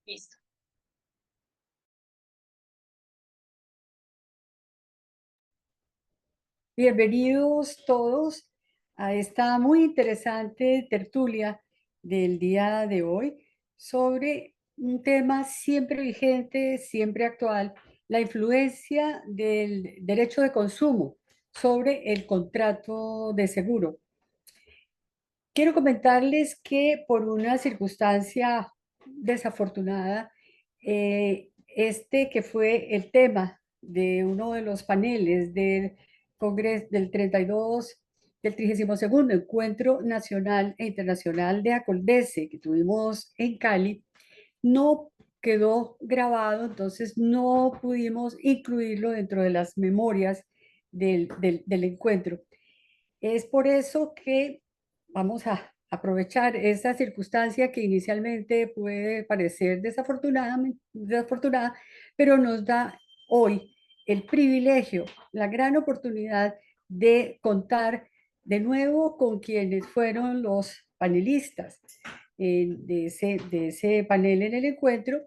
Listo. Bienvenidos todos a esta muy interesante tertulia del día de hoy sobre un tema siempre vigente, siempre actual, la influencia del derecho de consumo sobre el contrato de seguro. Quiero comentarles que por una circunstancia desafortunada, este que fue el tema de uno de los paneles del Congreso del 32, del 32º Encuentro Nacional e Internacional de Acoldece que tuvimos en Cali, no quedó grabado, entonces no pudimos incluirlo dentro de las memorias del encuentro. Es por eso que vamos a aprovechar esa circunstancia que inicialmente puede parecer desafortunada, pero nos da hoy el privilegio, la gran oportunidad de contar de nuevo con quienes fueron los panelistas de ese panel en el encuentro,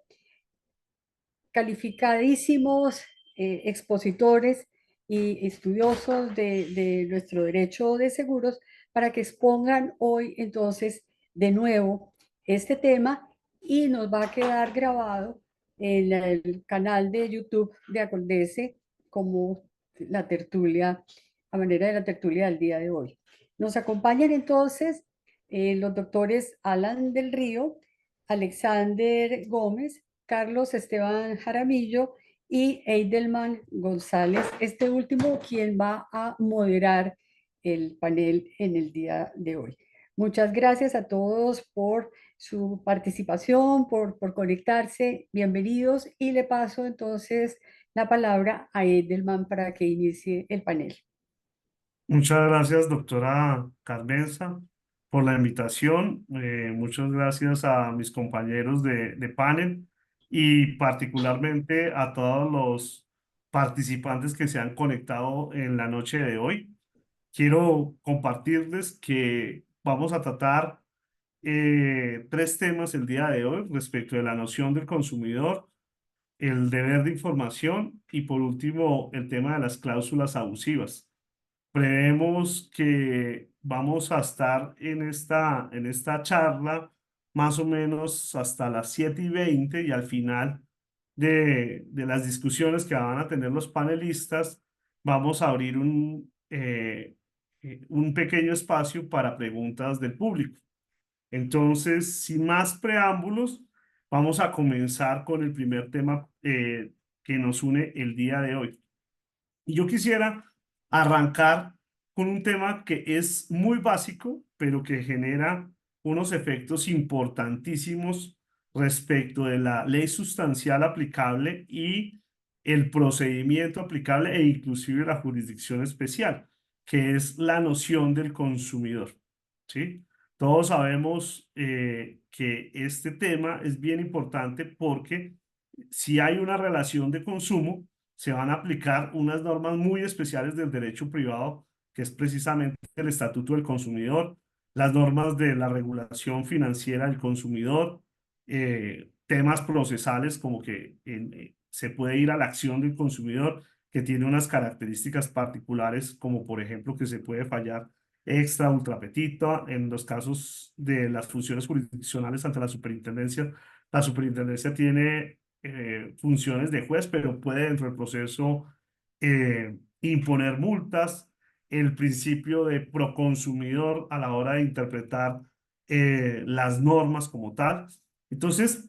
calificadísimos expositores y estudiosos de nuestro derecho de seguros para que expongan hoy entonces de nuevo este tema y nos va a quedar grabado en el canal de YouTube de Acondece como la tertulia, a manera de la tertulia del día de hoy. Nos acompañan entonces los doctores Alan del Río, Alexander Gómez, Carlos Esteban Jaramillo y Eidelman González, este último quien va a moderar el panel en el día de hoy. Muchas gracias a todos por su participación, por conectarse. Bienvenidos y le paso entonces la palabra a Eidelman para que inicie el panel. Muchas gracias, doctora Carmenza, por la invitación. Muchas gracias a mis compañeros de panel y particularmente a todos los participantes que se han conectado en la noche de hoy. Quiero compartirles que vamos a tratar tres temas el día de hoy respecto de la noción del consumidor, el deber de información y por último el tema de las cláusulas abusivas. Prevemos que vamos a estar en esta charla más o menos hasta las 7:20 y al final de las discusiones que van a tener los panelistas, vamos a abrir un pequeño espacio para preguntas del público. Entonces, sin más preámbulos, vamos a comenzar con el primer tema que nos une el día de hoy. Y yo quisiera arrancar con un tema que es muy básico, pero que genera unos efectos importantísimos respecto de la ley sustancial aplicable y el procedimiento aplicable e inclusive la jurisdicción especial, que es la noción del consumidor, ¿sí? Todos sabemos que este tema es bien importante porque si hay una relación de consumo, se van a aplicar unas normas muy especiales del derecho privado, que es precisamente el Estatuto del Consumidor, las normas de la regulación financiera del consumidor, temas procesales como que se puede ir a la acción del consumidor, que tiene unas características particulares, como por ejemplo que se puede fallar extra, ultra petita, en los casos de las funciones jurisdiccionales ante la superintendencia. La superintendencia tiene funciones de juez, pero puede dentro del proceso imponer multas, el principio de proconsumidor a la hora de interpretar las normas como tal. Entonces,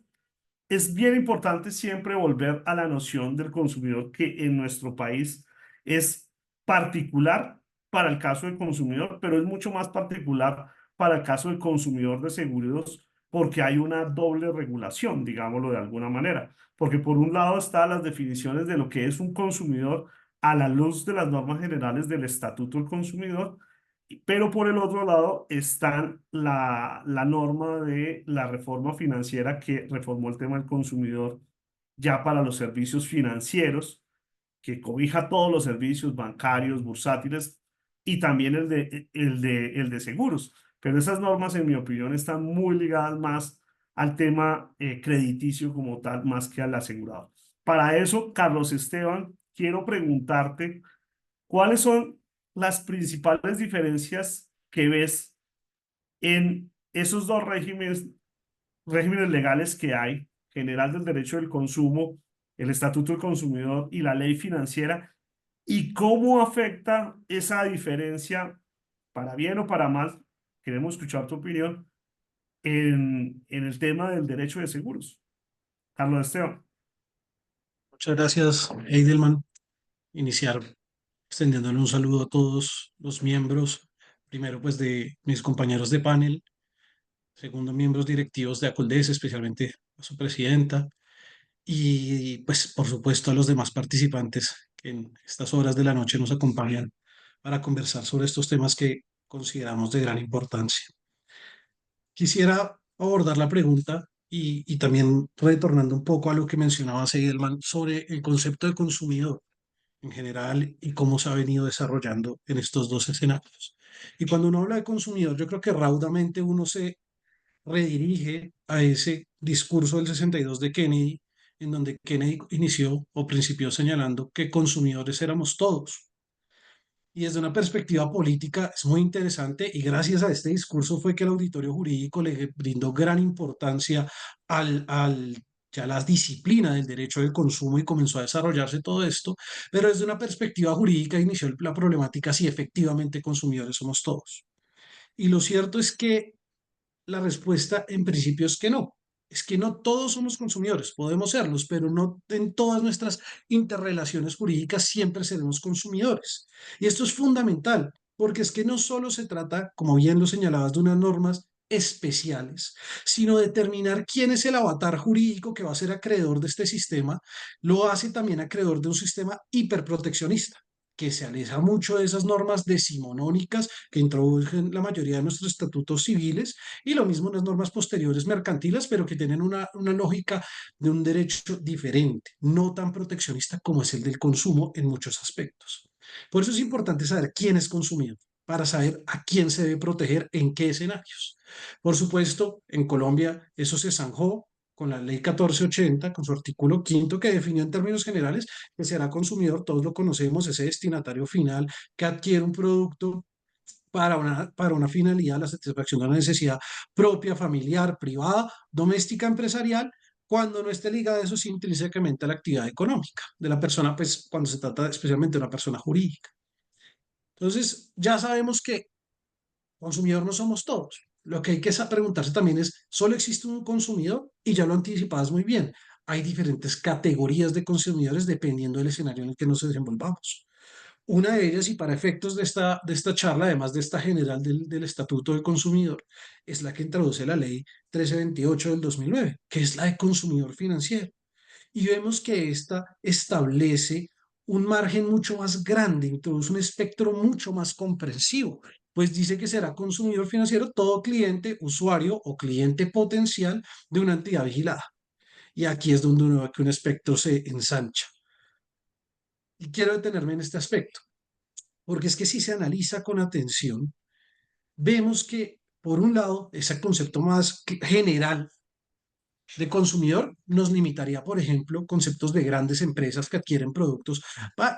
es bien importante siempre volver a la noción del consumidor que en nuestro país es particular para el caso del consumidor, pero es mucho más particular para el caso del consumidor de seguros porque hay una doble regulación, digámoslo de alguna manera. Porque por un lado están las definiciones de lo que es un consumidor a la luz de las normas generales del Estatuto del Consumidor, pero por el otro lado está la norma de la reforma financiera que reformó el tema del consumidor ya para los servicios financieros, que cobija todos los servicios bancarios, bursátiles y también el de seguros. Pero esas normas, en mi opinión, están muy ligadas más al tema crediticio como tal, más que al asegurado. Para eso, Carlos Esteban, quiero preguntarte, ¿cuáles son las principales diferencias que ves en esos dos regímenes legales que hay, general del derecho del consumo, el Estatuto del Consumidor y la ley financiera, y cómo afecta esa diferencia, para bien o para mal, queremos escuchar tu opinión, en el tema del derecho de seguros? Carlos Esteban. Muchas gracias, Eidelman. Iniciar extendiéndole un saludo a todos los miembros, primero pues de mis compañeros de panel, segundo miembros directivos de Acoldes, especialmente a su presidenta, y pues por supuesto a los demás participantes que en estas horas de la noche nos acompañan para conversar sobre estos temas que consideramos de gran importancia. Quisiera abordar la pregunta y también retornando un poco a lo que mencionaba Seidelman sobre el concepto de consumidor en general y cómo se ha venido desarrollando en estos dos escenarios. Y cuando uno habla de consumidor, yo creo que raudamente uno se redirige a ese discurso del 62 de Kennedy, en donde Kennedy inició o principió señalando que consumidores éramos todos. Y desde una perspectiva política es muy interesante y gracias a este discurso fue que el auditorio jurídico le brindó gran importancia ya la disciplina del derecho del consumo y comenzó a desarrollarse todo esto, pero desde una perspectiva jurídica inició la problemática si efectivamente consumidores somos todos. Y lo cierto es que la respuesta en principio es que no. Es que no todos somos consumidores, podemos serlos, pero no en todas nuestras interrelaciones jurídicas siempre seremos consumidores. Y esto es fundamental, porque es que no solo se trata, como bien lo señalabas, de unas normas especiales, sino determinar quién es el avatar jurídico que va a ser acreedor de este sistema, lo hace también acreedor de un sistema hiperproteccionista que se aleja mucho de esas normas decimonónicas que introducen la mayoría de nuestros estatutos civiles y lo mismo en las normas posteriores mercantiles, pero que tienen una lógica de un derecho diferente, no tan proteccionista como es el del consumo en muchos aspectos. Por eso es importante saber quién es consumidor, para saber a quién se debe proteger en qué escenarios. Por supuesto, en Colombia eso se zanjó con la ley 1480, con su artículo quinto, que definió en términos generales que será consumidor, todos lo conocemos, ese destinatario final que adquiere un producto para una finalidad, la satisfacción de una necesidad propia, familiar, privada, doméstica, empresarial, cuando no esté ligada eso sí, intrínsecamente a la actividad económica de la persona, pues cuando se trata especialmente de una persona jurídica. Entonces, ya sabemos que consumidor no somos todos. Lo que hay que preguntarse también es, ¿solo existe un consumidor? Y ya lo anticipabas muy bien. Hay diferentes categorías de consumidores dependiendo del escenario en el que nos desenvolvamos. Una de ellas, y para efectos de esta charla, además de esta general del Estatuto del Consumidor, es la que introduce la Ley 1328 del 2009, que es la de consumidor financiero. Y vemos que esta establece un margen mucho más grande, introduce un espectro mucho más comprensivo, pues dice que será consumidor financiero todo cliente, usuario o cliente potencial de una entidad vigilada. Y aquí es donde uno ve que un espectro se ensancha. Y quiero detenerme en este aspecto, porque es que si se analiza con atención, vemos que, por un lado, ese concepto más general de consumidor nos limitaría, por ejemplo, conceptos de grandes empresas que adquieren productos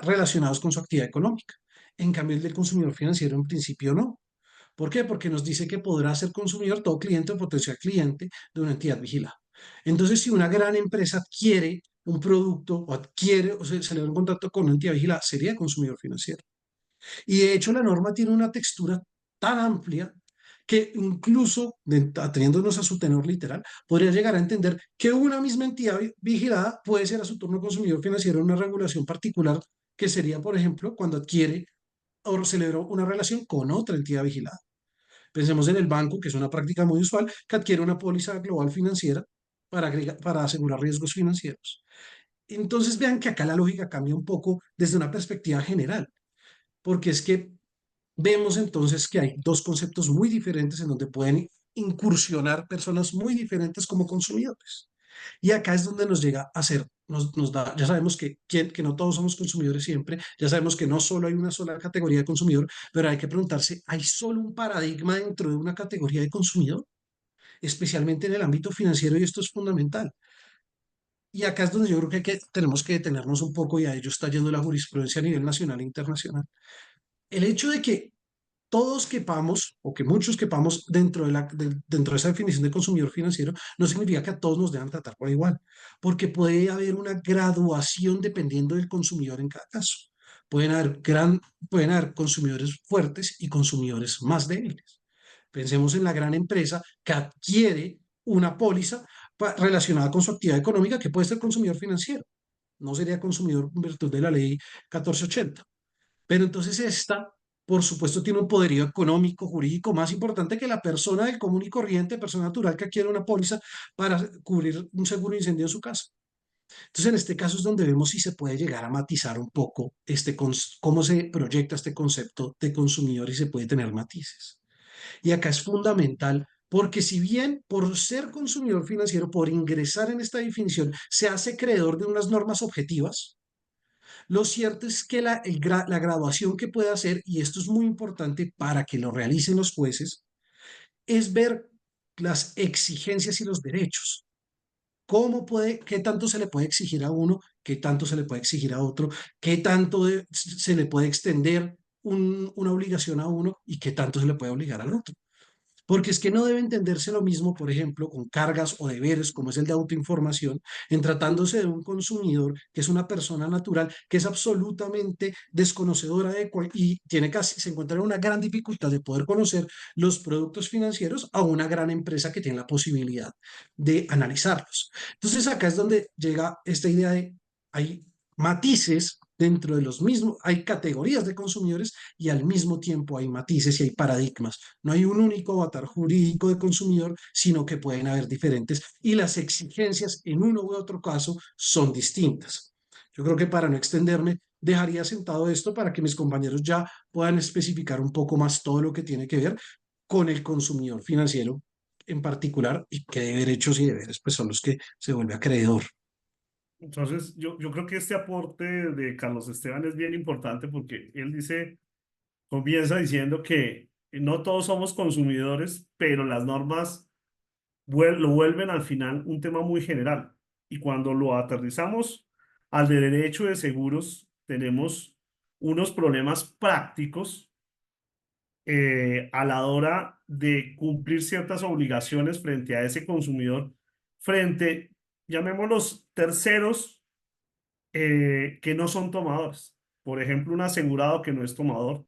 relacionados con su actividad económica. En cambio, el del consumidor financiero en principio no. ¿Por qué? Porque nos dice que podrá ser consumidor todo cliente o potencial cliente de una entidad vigilada. Entonces, si una gran empresa adquiere un producto o adquiere o se le da un contrato con una entidad vigilada, sería consumidor financiero. Y de hecho la norma tiene una textura tan amplia que incluso, ateniéndonos a su tenor literal, podría llegar a entender que una misma entidad vigilada puede ser a su turno consumidor financiero en una regulación particular, que sería, por ejemplo, cuando adquiere o celebró una relación con otra entidad vigilada. Pensemos en el banco, que es una práctica muy usual, que adquiere una póliza global financiera para asegurar riesgos financieros. Entonces vean que acá la lógica cambia un poco desde una perspectiva general, porque es que vemos entonces que hay dos conceptos muy diferentes en donde pueden incursionar personas muy diferentes como consumidores. Y acá es donde nos llega a ser, nos da, ya sabemos que no todos somos consumidores siempre, ya sabemos que no solo hay una sola categoría de consumidor, pero hay que preguntarse, ¿hay solo un paradigma dentro de una categoría de consumidor? especialmente en el ámbito financiero, y esto es fundamental. Y acá es donde yo creo que, tenemos que detenernos un poco, y a ello está yendo la jurisprudencia a nivel nacional e internacional. El hecho de que todos quepamos, o que muchos quepamos dentro dentro de esa definición de consumidor financiero, no significa que a todos nos deban tratar por igual, porque puede haber una graduación dependiendo del consumidor en cada caso. Pueden haber consumidores fuertes y consumidores más débiles. Pensemos en la gran empresa que adquiere una póliza relacionada con su actividad económica, que puede ser consumidor financiero. No sería consumidor en virtud de la ley 1480. Pero entonces esta, por supuesto, tiene un poderío económico, jurídico más importante que la persona del común y corriente, persona natural que adquiere una póliza para cubrir un seguro de incendio en su casa. Entonces, en este caso es donde vemos si se puede llegar a matizar un poco cómo se proyecta este concepto de consumidor, y se puede tener matices. Y acá es fundamental, porque si bien por ser consumidor financiero, por ingresar en esta definición, se hace acreedor de unas normas objetivas, lo cierto es que la graduación que puede hacer, y esto es muy importante para que lo realicen los jueces, es ver las exigencias y los derechos. ¿Qué tanto se le puede exigir a uno? ¿Qué tanto se le puede exigir a otro? ¿Qué tanto se le puede extender una obligación a uno, y qué tanto se le puede obligar al otro? Porque es que no debe entenderse lo mismo, por ejemplo, con cargas o deberes como es el de autoinformación, en tratándose de un consumidor que es una persona natural, que es absolutamente desconocedora y se encuentra en una gran dificultad de poder conocer los productos financieros, a una gran empresa que tiene la posibilidad de analizarlos. Entonces acá es donde llega esta idea de hay matices dentro de los mismos, hay categorías de consumidores, y al mismo tiempo hay matices y hay paradigmas. No hay un único avatar jurídico de consumidor, sino que pueden haber diferentes, y las exigencias en uno u otro caso son distintas. Yo creo que, para no extenderme, dejaría sentado esto para que mis compañeros ya puedan especificar un poco más todo lo que tiene que ver con el consumidor financiero en particular, y qué derechos y deberes pues son los que se vuelve acreedor. Entonces, yo creo que este aporte de Carlos Esteban es bien importante porque él dice, comienza diciendo que no todos somos consumidores, pero las normas lo vuelven al final un tema muy general. Y cuando lo aterrizamos al de derecho de seguros, tenemos unos problemas prácticos a la hora de cumplir ciertas obligaciones frente a ese consumidor, frente, llamémoslos terceros que no son tomadores. Por ejemplo, un asegurado que no es tomador,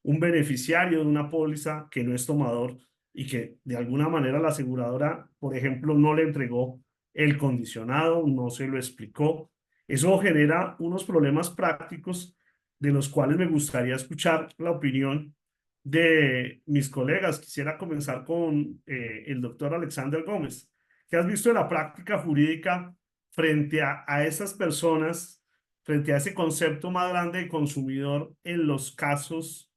un beneficiario de una póliza que no es tomador y que de alguna manera la aseguradora, por ejemplo, no le entregó el condicionado, no se lo explicó. Eso genera unos problemas prácticos de los cuales me gustaría escuchar la opinión de mis colegas. Quisiera comenzar con el doctor Alexander Gómez. ¿Qué has visto de la práctica jurídica frente a esas personas, frente a ese concepto más grande de consumidor en los casos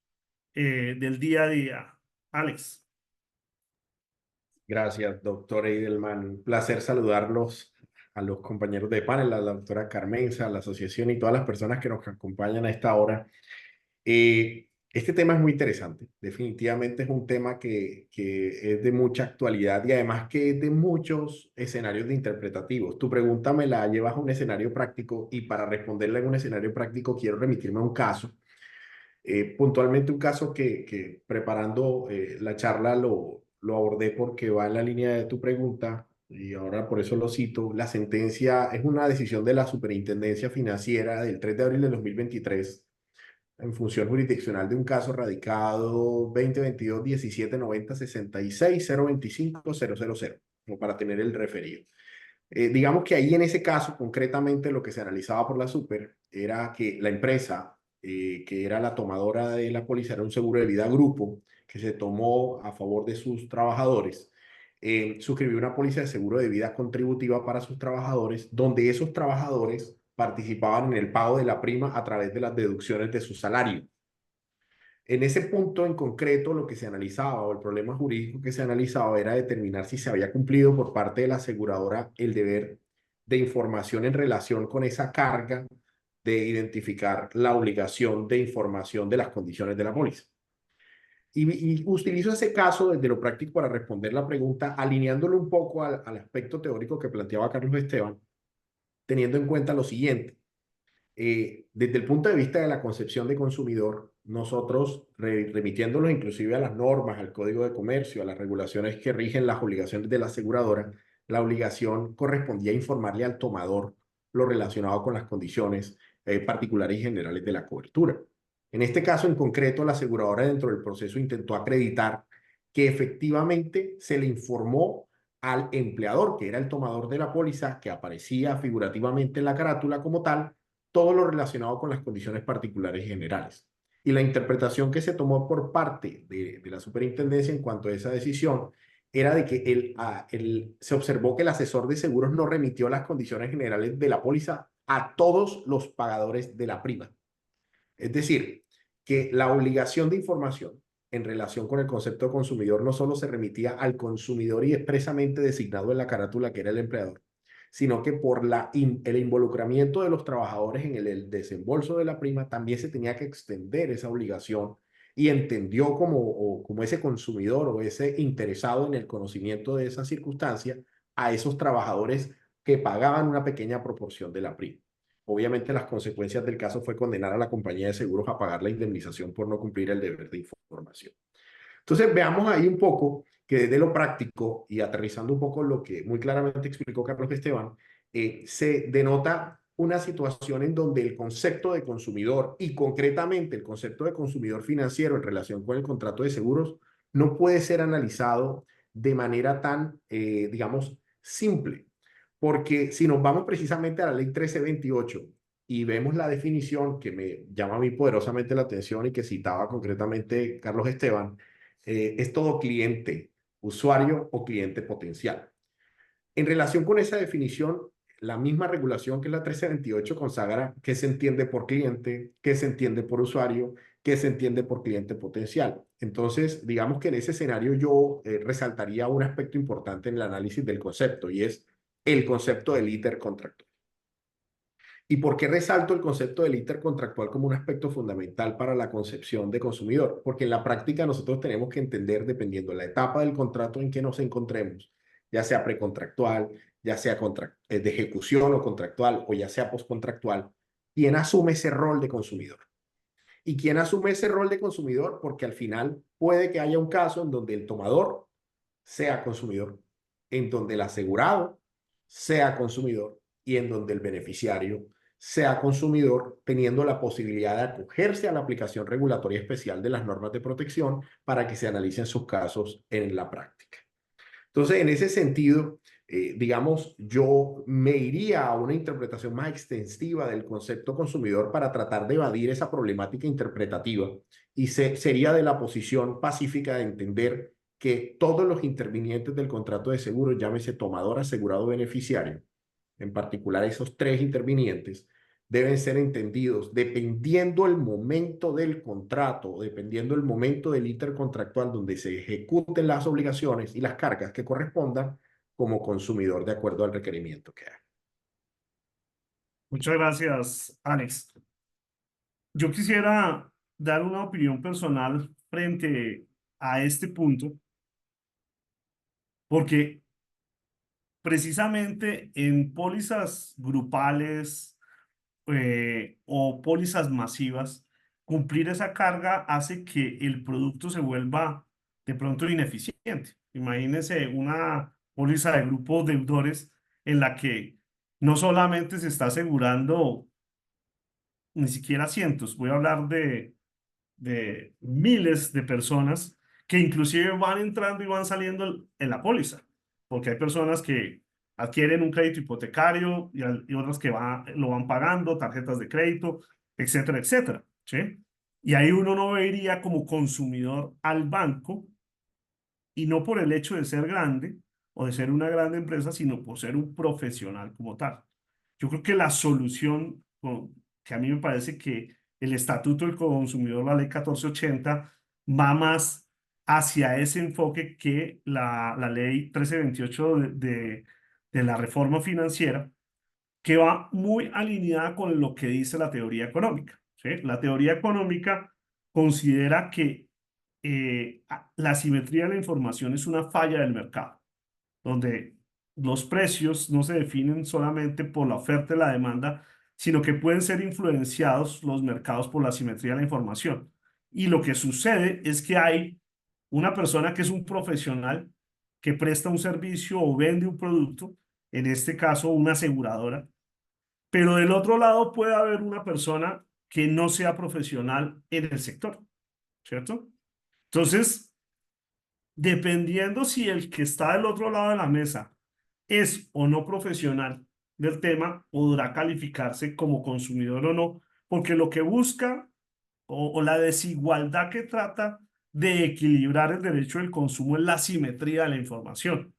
del día a día? Alex. Gracias, doctor Eidelman. Un placer saludarlos a los compañeros de panel, a la doctora Carmenza, a la asociación y todas las personas que nos acompañan a esta hora. Este tema es muy interesante. Definitivamente es un tema que es de mucha actualidad, y además que es de muchos escenarios de interpretativos. Tu pregunta me la llevas a un escenario práctico, y para responderla en un escenario práctico quiero remitirme a un caso. Puntualmente un caso que preparando la charla lo abordé porque va en la línea de tu pregunta, y ahora por eso lo cito. La sentencia es una decisión de la Superintendencia Financiera del 3 de abril de 2023 en función jurisdiccional de un caso radicado 2022-1790-66-025-000, como para tener el referido. Digamos que ahí en ese caso, concretamente, lo que se analizaba por la Super era que la empresa que era la tomadora de la póliza era un seguro de vida grupo que se tomó a favor de sus trabajadores. Suscribió una póliza de seguro de vida contributiva para sus trabajadores, donde esos trabajadores participaban en el pago de la prima a través de las deducciones de su salario. En ese punto en concreto, lo que se analizaba, o el problema jurídico que se analizaba, era determinar si se había cumplido por parte de la aseguradora el deber de información en relación con esa carga de identificar la obligación de información de las condiciones de la póliza. Y utilizo ese caso desde lo práctico para responder la pregunta, alineándolo un poco al aspecto teórico que planteaba Carlos Esteban, teniendo en cuenta lo siguiente. Desde el punto de vista de la concepción de consumidor, nosotros remitiéndolos inclusive a las normas, al Código de Comercio, a las regulaciones que rigen las obligaciones de la aseguradora, la obligación correspondía a informarle al tomador lo relacionado con las condiciones particulares y generales de la cobertura. En este caso en concreto, la aseguradora dentro del proceso intentó acreditar que efectivamente se le informó al empleador, que era el tomador de la póliza, que aparecía figurativamente en la carátula como tal, todo lo relacionado con las condiciones particulares y generales. Y la interpretación que se tomó por parte de la superintendencia en cuanto a esa decisión era de que se observó que el asesor de seguros no remitió las condiciones generales de la póliza a todos los pagadores de la prima. Es decir, que la obligación de información en relación con el concepto de consumidor no solo se remitía al consumidor y expresamente designado en la carátula que era el empleador, sino que por el involucramiento de los trabajadores en el desembolso de la prima también se tenía que extender esa obligación y entendió como ese consumidor o ese interesado en el conocimiento de esa circunstancia a esos trabajadores que pagaban una pequeña proporción de la prima. Obviamente las consecuencias del caso fue condenar a la compañía de seguros a pagar la indemnización por no cumplir el deber de información. Entonces veamos ahí un poco que desde lo práctico y aterrizando un poco lo que muy claramente explicó Carlos Esteban, se denota una situación en donde el concepto de consumidor y concretamente el concepto de consumidor financiero en relación con el contrato de seguros no puede ser analizado de manera tan, digamos, simple. Porque si nos vamos precisamente a la ley 1328 y vemos la definición que me llama a mí poderosamente la atención y que citaba concretamente Carlos Esteban, es todo cliente, usuario o cliente potencial. En relación con esa definición, la misma regulación que es la 1328 consagra qué se entiende por cliente, qué se entiende por usuario, qué se entiende por cliente potencial. Entonces, digamos que en ese escenario yo resaltaría un aspecto importante en el análisis del concepto y es el concepto del íter contractual. ¿Y por qué resalto el concepto del íter contractual como un aspecto fundamental para la concepción de consumidor? Porque en la práctica nosotros tenemos que entender, dependiendo de la etapa del contrato en que nos encontremos, ya sea precontractual, ya sea de ejecución o contractual, o ya sea postcontractual, quién asume ese rol de consumidor. ¿Y quién asume ese rol de consumidor? Porque al final puede que haya un caso en donde el tomador sea consumidor, en donde el asegurado sea consumidor y en donde el beneficiario sea consumidor, teniendo la posibilidad de acogerse a la aplicación regulatoria especial de las normas de protección para que se analicen sus casos en la práctica. Entonces, en ese sentido, digamos, yo me iría a una interpretación más extensiva del concepto consumidor para tratar de evadir esa problemática interpretativa y sería de la posición pacífica de entender que todos los intervinientes del contrato de seguro, llámese tomador, asegurado, beneficiario, en particular esos tres intervinientes, deben ser entendidos dependiendo el momento del contrato, dependiendo el momento del intercontractual donde se ejecuten las obligaciones y las cargas que correspondan como consumidor de acuerdo al requerimiento que haga. Muchas gracias, Alex. Yo quisiera dar una opinión personal frente a este punto, porque precisamente en pólizas grupales o pólizas masivas, cumplir esa carga hace que el producto se vuelva de pronto ineficiente. Imagínense una póliza de grupos deudores en la que no solamente se está asegurando ni siquiera cientos, voy a hablar de miles de personas que inclusive van entrando y van saliendo en la póliza, porque hay personas que adquieren un crédito hipotecario y otras que lo van pagando, tarjetas de crédito, etcétera, etcétera, ¿sí? Y ahí uno no vería como consumidor al banco, y no por el hecho de ser grande o de ser una gran empresa, sino por ser un profesional como tal. Yo creo que la solución, que a mí me parece que el Estatuto del Consumidor, la Ley 1480, va más hacia ese enfoque que la Ley 1328 de la reforma financiera, que va muy alineada con lo que dice la teoría económica, ¿sí? La teoría económica considera que la asimetría de la información es una falla del mercado, donde los precios no se definen solamente por la oferta y la demanda, sino que pueden ser influenciados los mercados por la asimetría de la información. Y lo que sucede es que hay una persona que es un profesional que presta un servicio o vende un producto, en este caso una aseguradora, pero del otro lado puede haber una persona que no sea profesional en el sector, ¿cierto? Entonces, dependiendo si el que está del otro lado de la mesa es o no profesional del tema, podrá calificarse como consumidor o no, porque lo que busca o la desigualdad que trata de equilibrar el derecho del consumo es la simetría de la información,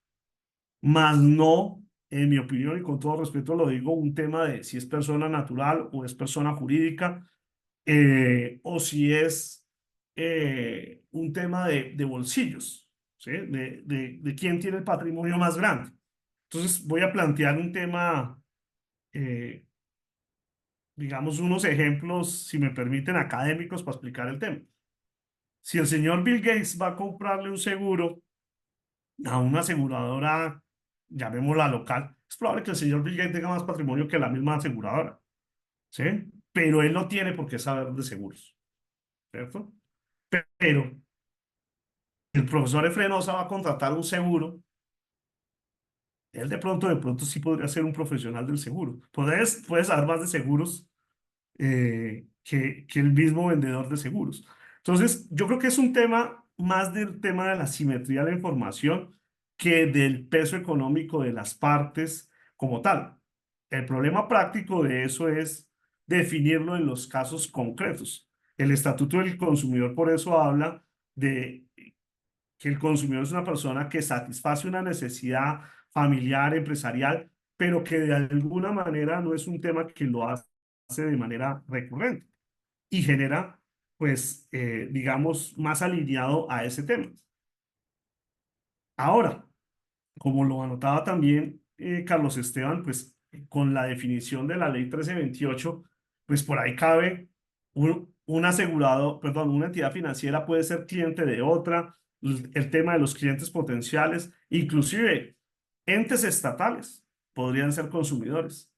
más no, en mi opinión y con todo respeto lo digo, un tema de si es persona natural o es persona jurídica, o si es un tema de bolsillos, ¿sí? De quién tiene el patrimonio más grande. Entonces voy a plantear un tema, eh, digamos, unos ejemplos, si me permiten, académicos para explicar el tema. Si el señor Bill Gates va a comprarle un seguro a una aseguradora, llamémosla local, es probable que el señor Bill Gates tenga más patrimonio que la misma aseguradora, ¿sí? Pero él no tiene por qué saber de seguros, ¿cierto? Pero el profesor Efrenosa va a contratar un seguro, él de pronto sí podría ser un profesional del seguro. Puedes saber más de seguros que el mismo vendedor de seguros. Entonces, yo creo que es un tema más del tema de la simetría de la información que del peso económico de las partes como tal. El problema práctico de eso es definirlo en los casos concretos. El Estatuto del Consumidor por eso habla de que el consumidor es una persona que satisface una necesidad familiar, empresarial, pero que de alguna manera no es un tema que lo hace de manera recurrente y genera, pues, digamos, más alineado a ese tema. Ahora, como lo anotaba también Carlos Esteban, pues con la definición de la ley 1328, pues por ahí cabe un asegurado, perdón, una entidad financiera puede ser cliente de otra, el tema de los clientes potenciales, inclusive entes estatales podrían ser consumidores,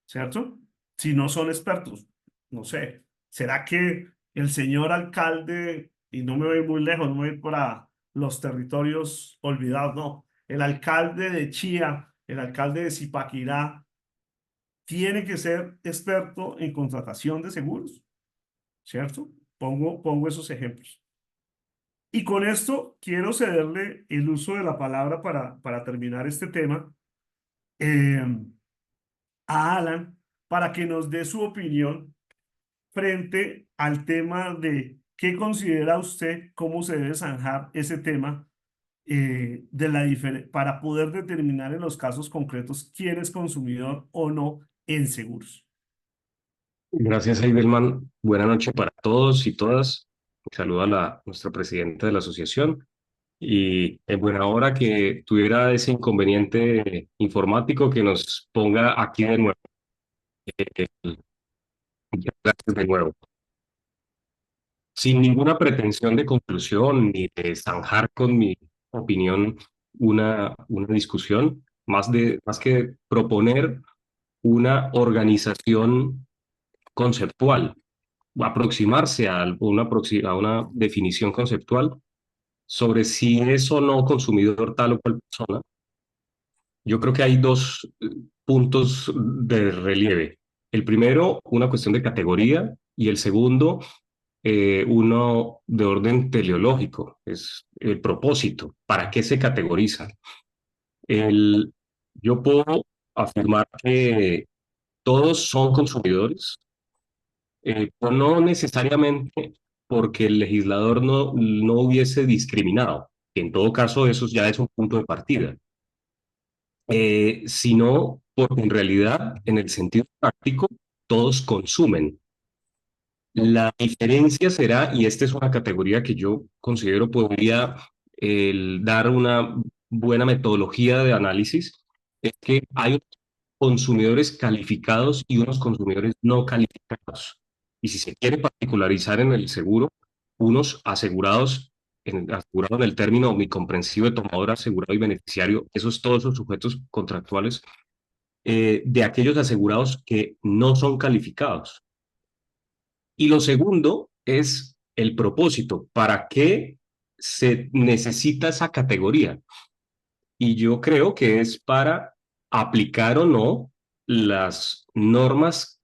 ¿cierto? Si no son expertos, no sé, ¿será que el señor alcalde, y no me voy muy lejos, no me voy a ir para los territorios olvidados, no, el alcalde de Chía, el alcalde de Zipaquirá, tiene que ser experto en contratación de seguros, ¿cierto? Pongo esos ejemplos. Y con esto quiero cederle el uso de la palabra para terminar este tema eh, a Alan para que nos dé su opinión frente al tema de qué considera usted, cómo se debe zanjar ese tema para poder determinar en los casos concretos quién es consumidor o no en seguros. Gracias, Heidelman. Buenas noches para todos y todas. Saludo a nuestra presidenta de la asociación y en buena hora que tuviera ese inconveniente informático que nos ponga aquí de nuevo. Gracias de nuevo. Sin ninguna pretensión de conclusión ni de zanjar con mi opinión una discusión, más que proponer una organización conceptual, aproximarse a una definición conceptual sobre si es o no consumidor tal o cual persona. Yo creo que hay dos puntos de relieve. El primero, una cuestión de categoría, y el segundo, uno de orden teleológico, es el propósito, ¿para qué se categoriza? El, yo puedo afirmar que todos son consumidores, pero no necesariamente porque el legislador no hubiese discriminado, que en todo caso eso ya es un punto de partida, sino porque en realidad, en el sentido práctico, todos consumen. La diferencia será, y esta es una categoría que yo considero podría dar una buena metodología de análisis, es que hay consumidores calificados y unos consumidores no calificados. Y si se quiere particularizar en el seguro, unos asegurados asegurado en el término omnicomprensivo de tomador, asegurado y beneficiario, todos esos sujetos contractuales, de aquellos asegurados que no son calificados. Y lo segundo es el propósito. ¿Para qué se necesita esa categoría? Y yo creo que es para aplicar o no las normas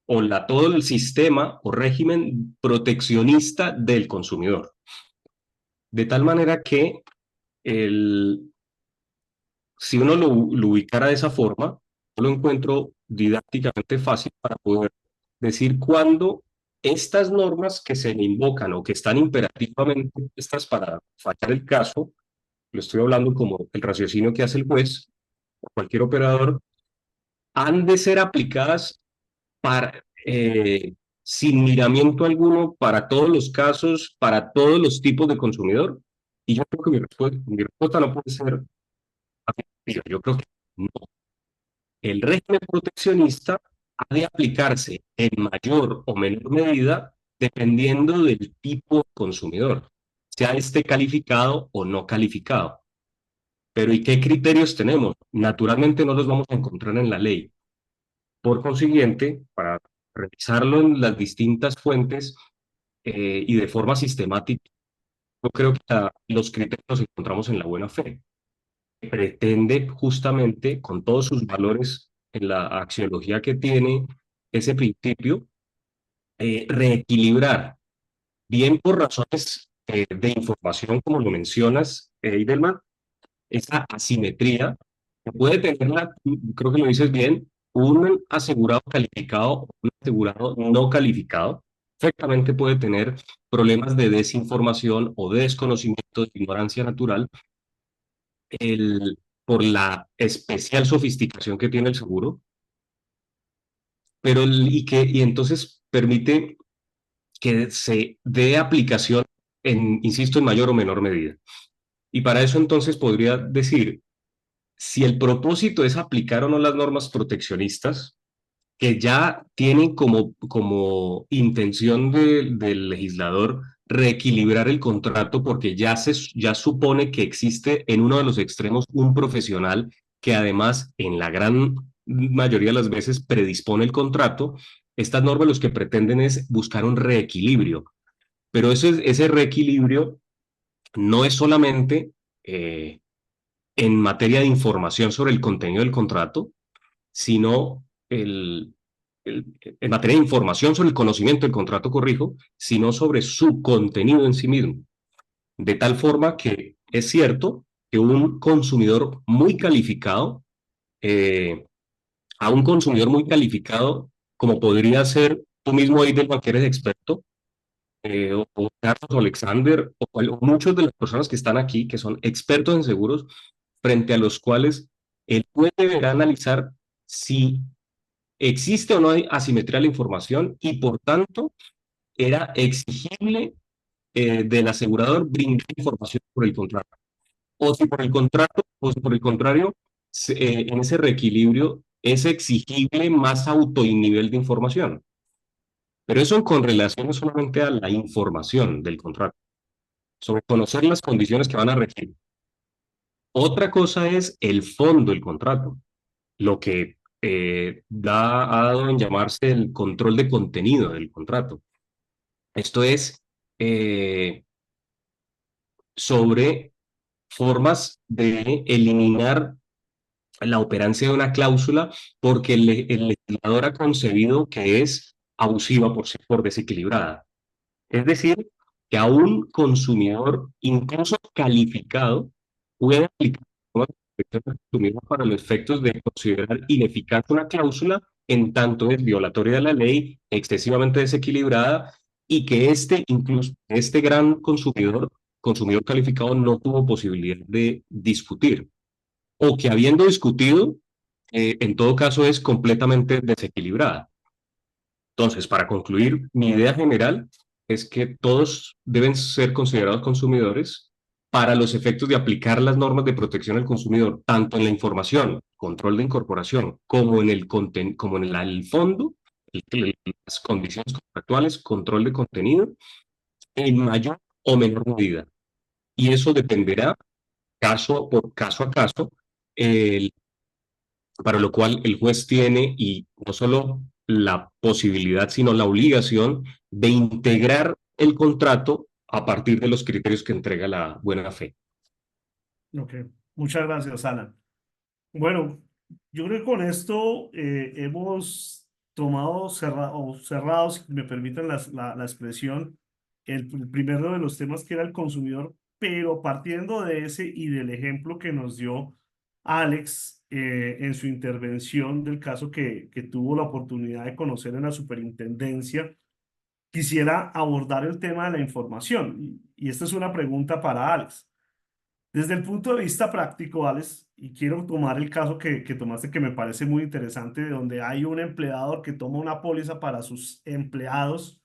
o todo el sistema o régimen proteccionista del consumidor. De tal manera que si uno lo ubicara de esa forma, yo lo encuentro didácticamente fácil para poder decir cuándo estas normas que se le invocan o que están imperativamente puestas para fallar el caso, lo estoy hablando como el raciocinio que hace el juez o cualquier operador, han de ser aplicadas para, sin miramiento alguno para todos los casos, para todos los tipos de consumidor. Y yo creo que mi respuesta no puede ser afirmativa. Yo creo que no. El régimen proteccionista ha de aplicarse en mayor o menor medida dependiendo del tipo de consumidor, sea este calificado o no calificado. Pero ¿y qué criterios tenemos? Naturalmente no los vamos a encontrar en la ley. Por consiguiente, para revisarlo en las distintas fuentes y de forma sistemática, yo creo que los criterios los encontramos en la buena fe. Pretende justamente, con todos sus valores en la axiología que tiene ese principio, reequilibrar, bien por razones de información, como lo mencionas, Eidelman, esa asimetría que puede tenerla, creo que lo dices bien, un asegurado calificado o un asegurado no calificado, perfectamente puede tener problemas de desinformación o de desconocimiento, de ignorancia natural, por la especial sofisticación que tiene el seguro, pero y entonces permite que se dé aplicación insisto, en mayor o menor medida. Y para eso entonces podría decir, si el propósito es aplicar o no las normas proteccionistas, que ya tienen como intención del legislador reequilibrar el contrato porque ya supone que existe en uno de los extremos un profesional que además en la gran mayoría de las veces predispone el contrato. Estas normas lo que pretenden es buscar un reequilibrio, pero ese reequilibrio no es solamente en materia de información sobre el contenido del contrato, sino en materia de información sobre el conocimiento del contrato, corrijo, sino sobre su contenido en sí mismo. De tal forma que es cierto que un consumidor muy calificado, a un consumidor muy calificado, como podría ser tú mismo, Eidelman, que eres experto, o Carlos o Alexander, o muchas de las personas que están aquí, que son expertos en seguros, frente a los cuales el juez deberá analizar si existe o no hay asimetría de la información y por tanto era exigible del asegurador brindar información sobre el contrato. O si por el contrato, o si por el contrario, en ese reequilibrio es exigible más auto y nivel de información. Pero eso con relación no solamente a la información del contrato, sobre conocer las condiciones que van a regir. Otra cosa es el fondo del contrato, lo que ha dado en llamarse el control de contenido del contrato. Esto es sobre formas de eliminar la operancia de una cláusula porque el legislador ha concebido que es abusiva por desequilibrada. Es decir, que a un consumidor, incluso calificado, puede aplicar una protección al consumidor para los efectos de considerar ineficaz una cláusula en tanto es violatoria de la ley, excesivamente desequilibrada y que incluso este gran consumidor calificado, no tuvo posibilidad de discutir o que habiendo discutido, en todo caso es completamente desequilibrada. Entonces, para concluir, mi idea general es que todos deben ser considerados consumidores para los efectos de aplicar las normas de protección al consumidor, tanto en la información, control de incorporación, como en el fondo, las condiciones contractuales, control de contenido, en mayor o menor medida. y eso dependerá caso por caso a caso, el- para lo cual el juez tiene y no solo la posibilidad, sino la obligación de integrar el contrato a partir de los criterios que entrega la buena fe. Ok, muchas gracias, Alan. Bueno, yo creo que con esto hemos tomado cerrado, si me permiten la expresión, el primero de los temas que era el consumidor, pero partiendo de ese y del ejemplo que nos dio Alex en su intervención del caso que tuvo la oportunidad de conocer en la superintendencia, quisiera abordar el tema de la información. Y esta es una pregunta para Alex. Desde el punto de vista práctico, Alex, y quiero tomar el caso que tomaste que me parece muy interesante, de donde hay un empleador que toma una póliza para sus empleados,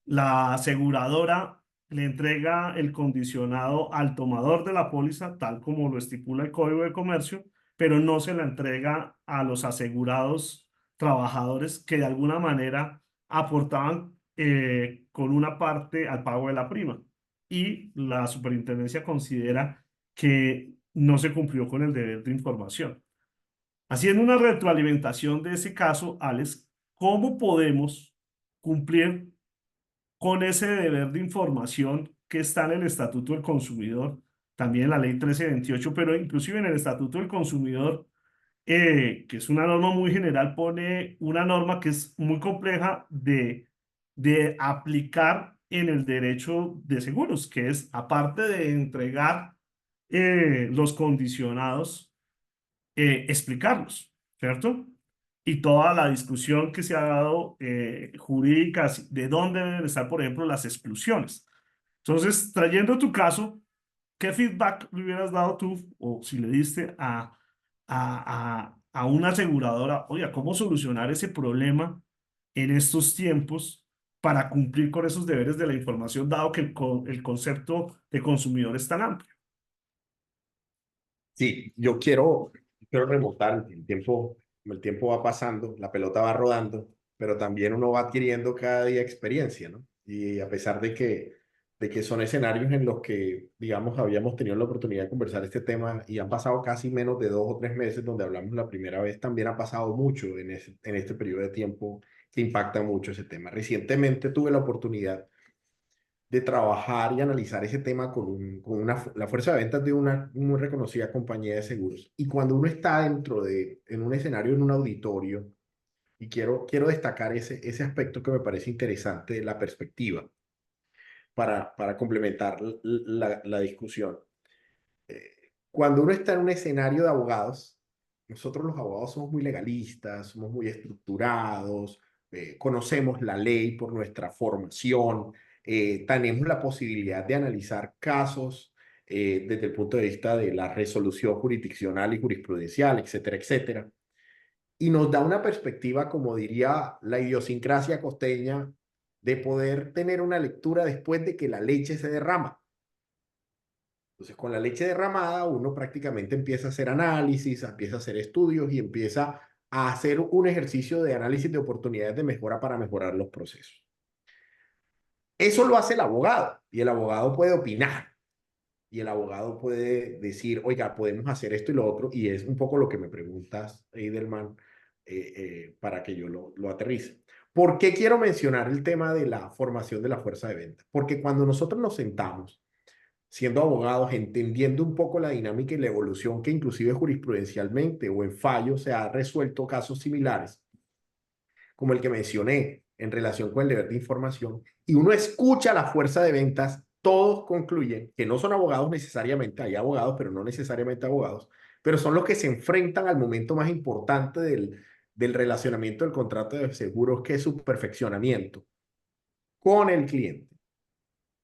la aseguradora le entrega el condicionado al tomador de la póliza, tal como lo estipula el Código de Comercio, pero no se la entrega a los asegurados trabajadores que de alguna manera aportaban con una parte al pago de la prima. Y la superintendencia considera que no se cumplió con el deber de información. Haciendo una retroalimentación de ese caso, Alex, ¿cómo podemos cumplir con ese deber de información que está en el Estatuto del Consumidor, también en la Ley 1328, pero inclusive en el Estatuto del Consumidor, que es una norma muy general, pone una norma que es muy compleja de aplicar en el derecho de seguros, que es, aparte de entregar los condicionados, explicarlos, ¿cierto? Y toda la discusión que se ha dado jurídica de dónde deben estar, por ejemplo, las exclusiones. Entonces, trayendo tu caso, ¿qué feedback le hubieras dado tú, o si le diste a una aseguradora, oye, cómo solucionar ese problema en estos tiempos para cumplir con esos deberes de la información, dado que el concepto de consumidor es tan amplio? Sí, quiero remontar el tiempo va pasando, la pelota va rodando, pero también uno va adquiriendo cada día experiencia, ¿no? Y a pesar de que son escenarios en los que, digamos, habíamos tenido la oportunidad de conversar este tema y han pasado casi menos de 2 o 3 meses donde hablamos la primera vez, también ha pasado mucho en este periodo de tiempo que impacta mucho ese tema. Recientemente tuve la oportunidad de trabajar y analizar ese tema la fuerza de ventas de una muy reconocida compañía de seguros. Y cuando uno está en un escenario, en un auditorio, y quiero destacar ese aspecto que me parece interesante de la perspectiva para complementar la discusión. Cuando uno está en un escenario de abogados, nosotros los abogados somos muy legalistas, somos muy estructurados, conocemos la ley por nuestra formación, tenemos la posibilidad de analizar casos desde el punto de vista de la resolución jurisdiccional y jurisprudencial, etcétera, etcétera. Y nos da una perspectiva, como diría la idiosincrasia costeña, de poder tener una lectura después de que la leche se derrama. Entonces, con la leche derramada, uno prácticamente empieza a hacer análisis, empieza a hacer estudios y empieza a hacer un ejercicio de análisis de oportunidades de mejora para mejorar los procesos. Eso lo hace el abogado y el abogado puede opinar y el abogado puede decir, oiga, podemos hacer esto y lo otro, y es un poco lo que me preguntas, Eidelman, para que yo lo aterrice. ¿Por qué quiero mencionar el tema de la formación de la fuerza de venta? Porque cuando nosotros nos sentamos siendo abogados, entendiendo un poco la dinámica y la evolución que inclusive jurisprudencialmente o en fallo se ha resuelto casos similares, como el que mencioné en relación con el deber de información, y uno escucha la fuerza de ventas, todos concluyen que no son abogados necesariamente, hay abogados, pero no necesariamente abogados, pero son los que se enfrentan al momento más importante del relacionamiento del contrato de seguros, que es su perfeccionamiento con el cliente,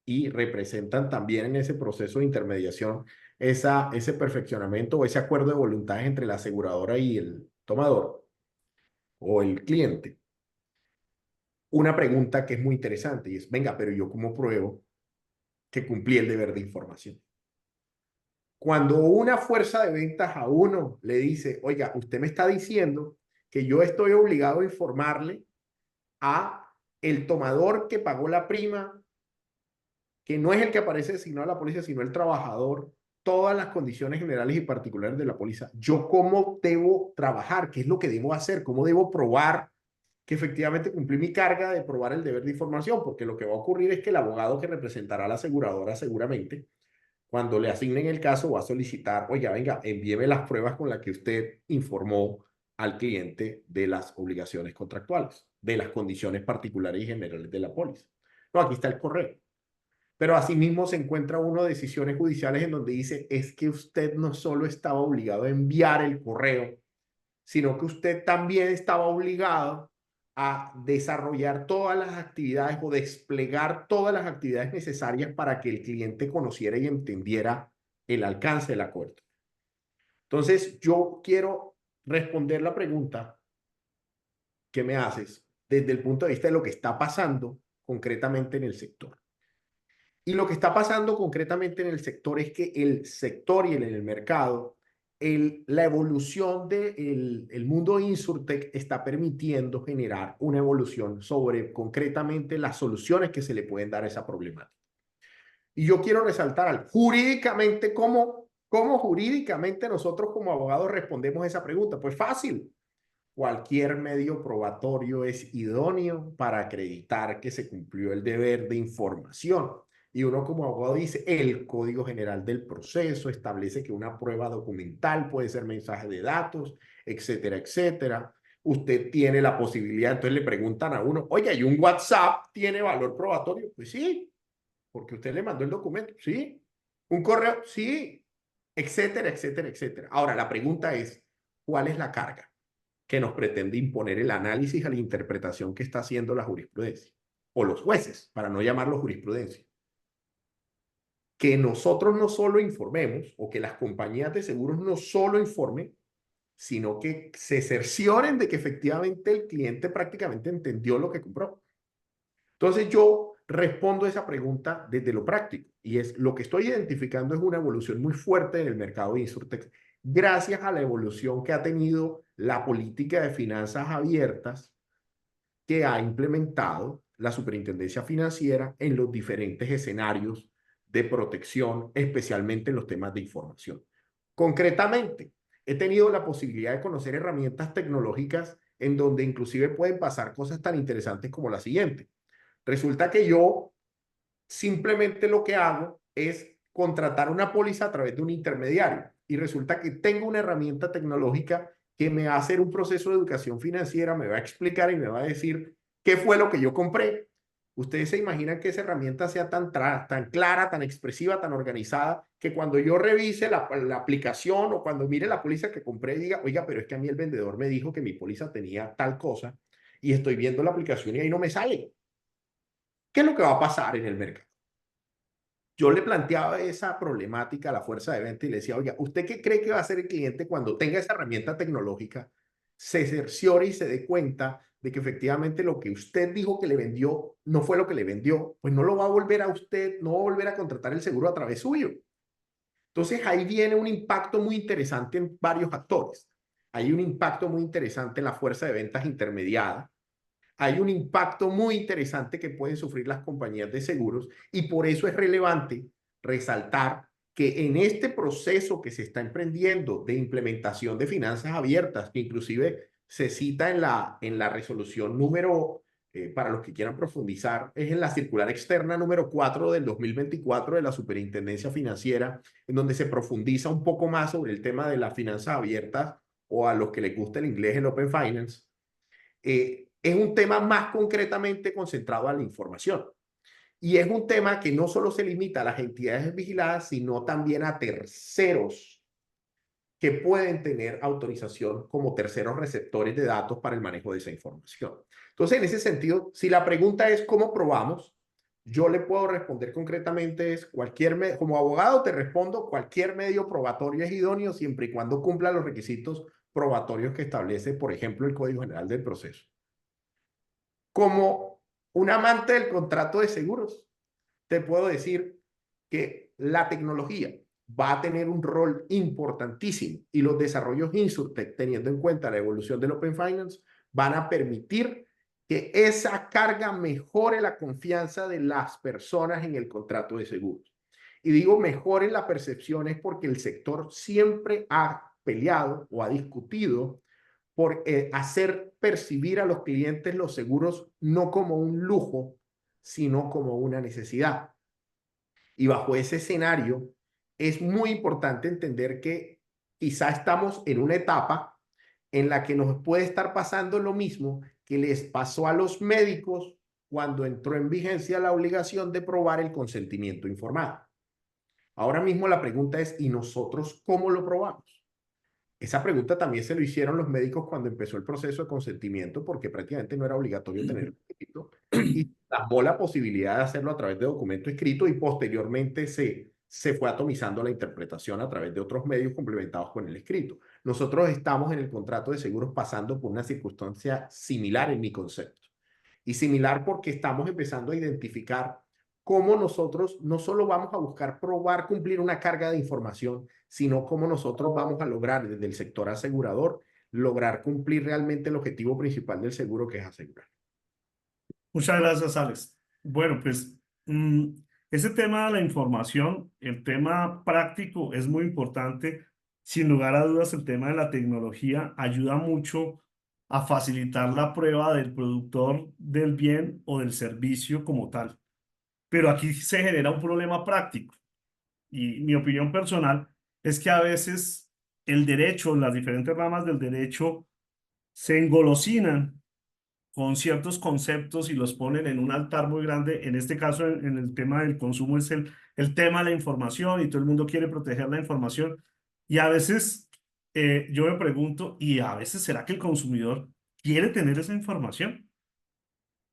y representan también en ese proceso de intermediación ese perfeccionamiento o ese acuerdo de voluntades entre la aseguradora y el tomador o el cliente. Una pregunta que es muy interesante y es, venga, pero ¿yo cómo pruebo que cumplí el deber de información? Cuando una fuerza de ventas a uno le dice, oiga, usted me está diciendo que yo estoy obligado a informarle a el tomador que pagó la prima, que no es el que aparece designado a la póliza, sino el trabajador, todas las condiciones generales y particulares de la póliza. Yo cómo debo trabajar, qué es lo que debo hacer, cómo debo probar que efectivamente cumplí mi carga de probar el deber de información, porque lo que va a ocurrir es que el abogado que representará a la aseguradora seguramente, cuando le asignen el caso, va a solicitar, oiga, venga, envíeme las pruebas con las que usted informó al cliente de las obligaciones contractuales, de las condiciones particulares y generales de la póliza. No, aquí está el correo. Pero asimismo se encuentra uno de decisiones judiciales en donde dice, es que usted no solo estaba obligado a enviar el correo, sino que usted también estaba obligado a desarrollar todas las actividades o desplegar todas las actividades necesarias para que el cliente conociera y entendiera el alcance del acuerdo. Entonces, yo quiero responder la pregunta que me haces desde el punto de vista de lo que está pasando concretamente en el sector. Y lo que está pasando concretamente en el sector es que el sector y en el mercado, la evolución del mundo InsurTech está permitiendo generar una evolución sobre concretamente las soluciones que se le pueden dar a esa problemática. Y yo quiero resaltar jurídicamente, ¿cómo jurídicamente nosotros como abogados respondemos a esa pregunta? Pues fácil. Cualquier medio probatorio es idóneo para acreditar que se cumplió el deber de información. Y uno como abogado dice, el Código General del Proceso establece que una prueba documental puede ser mensaje de datos, etcétera, etcétera. Usted tiene la posibilidad, entonces le preguntan a uno, oye, ¿y un WhatsApp tiene valor probatorio? Pues sí, porque usted le mandó el documento, sí. ¿Un correo? Sí, etcétera, etcétera, etcétera. Ahora, la pregunta es, ¿cuál es la carga que nos pretende imponer el análisis a la interpretación que está haciendo la jurisprudencia? O los jueces, para no llamarlo jurisprudencia. Que nosotros no solo informemos, o que las compañías de seguros no solo informen, sino que se cercioren de que efectivamente el cliente prácticamente entendió lo que compró. Entonces yo respondo esa pregunta desde lo práctico, y es lo que estoy identificando es una evolución muy fuerte en el mercado de InsurTech, gracias a la evolución que ha tenido la política de finanzas abiertas que ha implementado la Superintendencia Financiera en los diferentes escenarios de protección, especialmente en los temas de información. Concretamente, he tenido la posibilidad de conocer herramientas tecnológicas en donde inclusive pueden pasar cosas tan interesantes como la siguiente. Resulta que yo simplemente lo que hago es contratar una póliza a través de un intermediario y resulta que tengo una herramienta tecnológica que me va a hacer un proceso de educación financiera, me va a explicar y me va a decir qué fue lo que yo compré. Ustedes se imaginan que esa herramienta sea tan clara, tan expresiva, tan organizada, que cuando yo revise la aplicación o cuando mire la póliza que compré, diga, oiga, pero es que a mí el vendedor me dijo que mi póliza tenía tal cosa y estoy viendo la aplicación y ahí no me sale. ¿Qué es lo que va a pasar en el mercado? Yo le planteaba esa problemática a la fuerza de venta y le decía, oiga, ¿usted qué cree que va a hacer el cliente cuando tenga esa herramienta tecnológica, se cerciore y se dé cuenta de que efectivamente lo que usted dijo que le vendió no fue lo que le vendió? Pues no lo va a volver a usted, no va a volver a contratar el seguro a través suyo. Entonces ahí viene un impacto muy interesante en varios actores. Hay un impacto muy interesante en la fuerza de ventas intermediada. Hay un impacto muy interesante que pueden sufrir las compañías de seguros y por eso es relevante resaltar que en este proceso que se está emprendiendo de implementación de finanzas abiertas, que inclusive se cita en la resolución número, para los que quieran profundizar, es en la circular externa número 4 del 2024 de la Superintendencia Financiera, en donde se profundiza un poco más sobre el tema de las finanzas abiertas o a los que les gusta el inglés, el Open Finance. Es un tema más concretamente concentrado a la información. Y es un tema que no solo se limita a las entidades vigiladas, sino también a terceros que pueden tener autorización como terceros receptores de datos para el manejo de esa información. Entonces, en ese sentido, si la pregunta es ¿cómo probamos? Yo le puedo responder concretamente es como abogado te respondo, cualquier medio probatorio es idóneo siempre y cuando cumpla los requisitos probatorios que establece, por ejemplo, el Código General del Proceso. Como un amante del contrato de seguros, te puedo decir que la tecnología va a tener un rol importantísimo y los desarrollos InsurTech, teniendo en cuenta la evolución del Open Finance, van a permitir que esa carga mejore la confianza de las personas en el contrato de seguros. Y digo mejore la percepción es porque el sector siempre ha peleado o ha discutido por hacer percibir a los clientes los seguros no como un lujo, sino como una necesidad. Y bajo ese escenario, es muy importante entender que quizá estamos en una etapa en la que nos puede estar pasando lo mismo que les pasó a los médicos cuando entró en vigencia la obligación de probar el consentimiento informado. Ahora mismo la pregunta es, ¿y nosotros cómo lo probamos? Esa pregunta también se lo hicieron los médicos cuando empezó el proceso de consentimiento, porque prácticamente no era obligatorio tener escrito, y dejó la posibilidad de hacerlo a través de documento escrito y posteriormente se fue atomizando la interpretación a través de otros medios complementados con el escrito. Nosotros estamos en el contrato de seguros pasando por una circunstancia similar en mi concepto. Y similar porque estamos empezando a identificar cómo nosotros no solo vamos a buscar probar cumplir una carga de información, sino cómo nosotros vamos a lograr desde el sector asegurador, lograr cumplir realmente el objetivo principal del seguro, que es asegurar. Muchas gracias, Alex. Bueno, pues ese tema de la información, el tema práctico es muy importante. Sin lugar a dudas, el tema de la tecnología ayuda mucho a facilitar la prueba del productor del bien o del servicio como tal. Pero aquí se genera un problema práctico. Y mi opinión personal es que a veces el derecho, las diferentes ramas del derecho se engolosinan con ciertos conceptos y los ponen en un altar muy grande. En este caso, en el tema del consumo es el tema de la información y todo el mundo quiere proteger la información. Y a veces yo me pregunto, ¿y a veces será que el consumidor quiere tener esa información?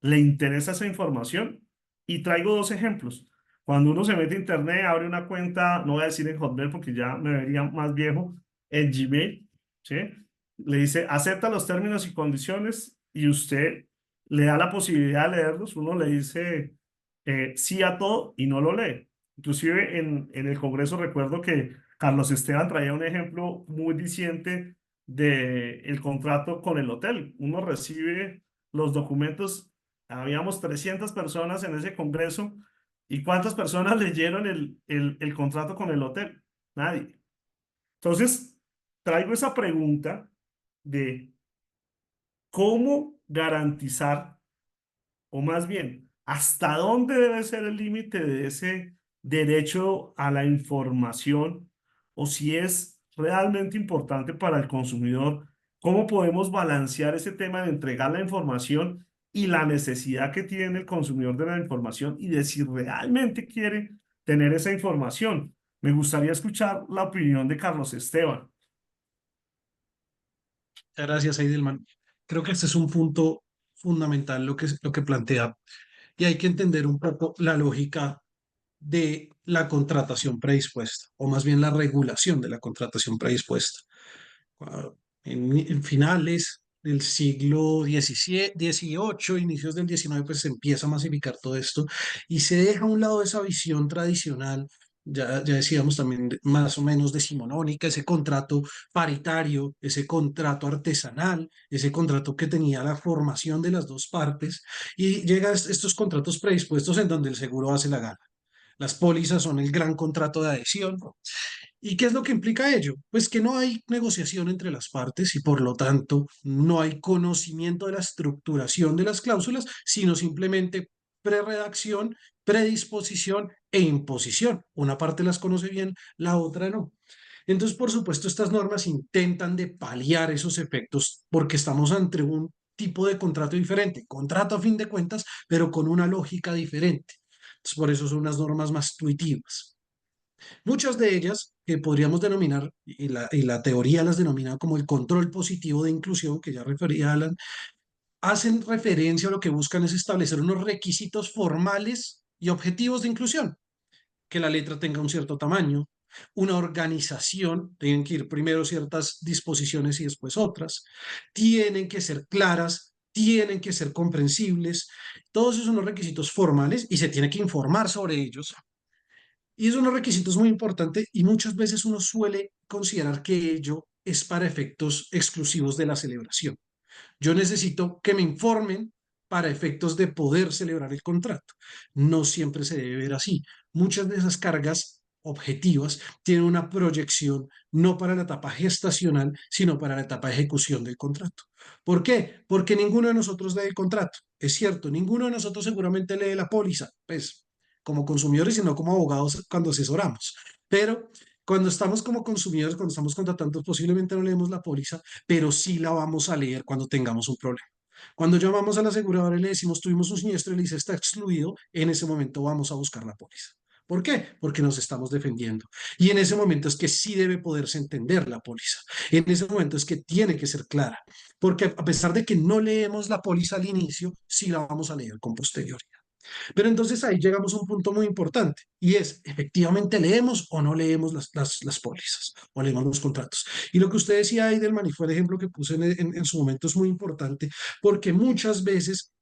¿Le interesa esa información? Y traigo dos ejemplos. Cuando uno se mete a internet, abre una cuenta, no voy a decir en Hotmail porque ya me vería más viejo, en Gmail, ¿sí? Le dice, acepta los términos y condiciones y usted le da la posibilidad de leerlos. Uno le dice sí a todo y no lo lee. Inclusive en el Congreso recuerdo que Carlos Esteban traía un ejemplo muy diciente del contrato con el hotel. Uno recibe los documentos. Habíamos 300 personas en ese congreso. ¿Y cuántas personas leyeron el contrato con el hotel? Nadie. Entonces, traigo esa pregunta de cómo garantizar, o más bien, hasta dónde debe ser el límite de ese derecho a la información, o si es realmente importante para el consumidor, cómo podemos balancear ese tema de entregar la información y la necesidad que tiene el consumidor de la información y de si realmente quiere tener esa información. Me gustaría escuchar la opinión de Carlos Esteban. Muchas gracias, Eidelman. Creo que este es un punto fundamental lo que plantea, y hay que entender un poco la lógica de la contratación predispuesta, o más bien la regulación de la contratación predispuesta. Ah, en finales del siglo XVIII, inicios del XIX, pues se empieza a masificar todo esto y se deja a un lado esa visión tradicional, ya decíamos también más o menos decimonónica, ese contrato paritario, ese contrato artesanal, ese contrato que tenía la formación de las dos partes, y llega estos contratos predispuestos en donde el seguro hace la gana. Las pólizas son el gran contrato de adhesión. ¿Y qué es lo que implica ello? Pues que no hay negociación entre las partes y por lo tanto no hay conocimiento de la estructuración de las cláusulas, sino simplemente preredacción, predisposición e imposición. Una parte las conoce bien, la otra no. Entonces, por supuesto, estas normas intentan de paliar esos efectos porque estamos ante un tipo de contrato diferente, contrato a fin de cuentas, pero con una lógica diferente. Entonces, por eso son unas normas más intuitivas. Muchas de ellas, que podríamos denominar, y la teoría las denomina como el control positivo de inclusión, que ya refería Alan, hacen referencia a lo que buscan es establecer unos requisitos formales y objetivos de inclusión, que la letra tenga un cierto tamaño, una organización, tienen que ir primero ciertas disposiciones y después otras, tienen que ser claras, tienen que ser comprensibles, todos esos son los requisitos formales y se tiene que informar sobre ellos. Y es unos requisitos muy importantes y muchas veces uno suele considerar que ello es para efectos exclusivos de la celebración. Yo necesito que me informen para efectos de poder celebrar el contrato. No siempre se debe ver así. Muchas de esas cargas objetivas tienen una proyección no para la etapa gestacional, sino para la etapa de ejecución del contrato. ¿Por qué? Porque ninguno de nosotros lee el contrato. Es cierto, ninguno de nosotros seguramente lee la póliza, pues como consumidores, sino como abogados cuando asesoramos. Pero cuando estamos como consumidores, cuando estamos contratando, posiblemente no leemos la póliza, pero sí la vamos a leer cuando tengamos un problema. Cuando llamamos a la aseguradora y le decimos, tuvimos un siniestro y le dice, está excluido, en ese momento vamos a buscar la póliza. ¿Por qué? Porque nos estamos defendiendo. Y en ese momento es que sí debe poderse entender la póliza. En ese momento es que tiene que ser clara. Porque a pesar de que no leemos la póliza al inicio, sí la vamos a leer con posterioridad. Pero entonces ahí llegamos a un punto muy importante y es, ¿efectivamente leemos o no leemos las pólizas o leemos los contratos? Y lo que usted decía, Aidelman, y fue el ejemplo que puse en su momento, es muy importante porque muchas veces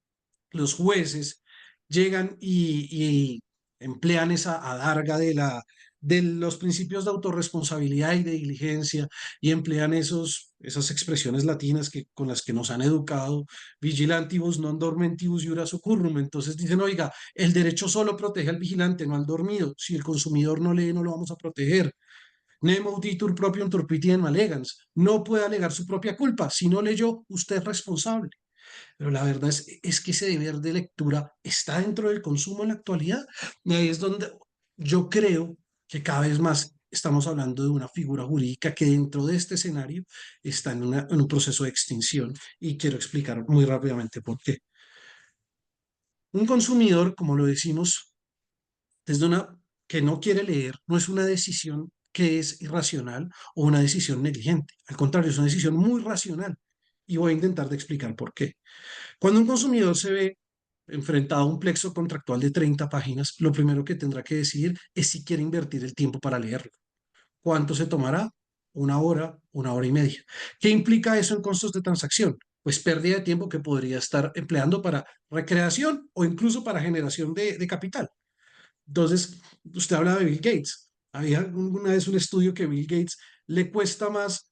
los jueces llegan y emplean esa adarga de los principios de autorresponsabilidad y de diligencia y emplean esas expresiones latinas con las que nos han educado, vigilantibus non dormentibus iura succurrum. Entonces dicen, oiga, el derecho solo protege al vigilante, no al dormido. Si el consumidor no lee, no lo vamos a proteger. Nemo auditur proprium turpitiem allegans. No puede alegar su propia culpa. Si no leyó, usted es responsable. Pero la verdad es que ese deber de lectura está dentro del consumo en la actualidad. Y ahí es donde yo creo que cada vez más estamos hablando de una figura jurídica que dentro de este escenario está en un proceso de extinción. Y quiero explicar muy rápidamente por qué. Un consumidor, como lo decimos, desde una que no quiere leer, no es una decisión que es irracional o una decisión negligente. Al contrario, es una decisión muy racional. Y voy a intentar de explicar por qué. Cuando un consumidor se ve enfrentado a un plexo contractual de 30 páginas, lo primero que tendrá que decidir es si quiere invertir el tiempo para leerlo. ¿Cuánto se tomará? Una hora y media. ¿Qué implica eso en costos de transacción? Pues pérdida de tiempo que podría estar empleando para recreación o incluso para generación de capital. Entonces, usted habla de Bill Gates. Había una vez un estudio que Bill Gates le cuesta más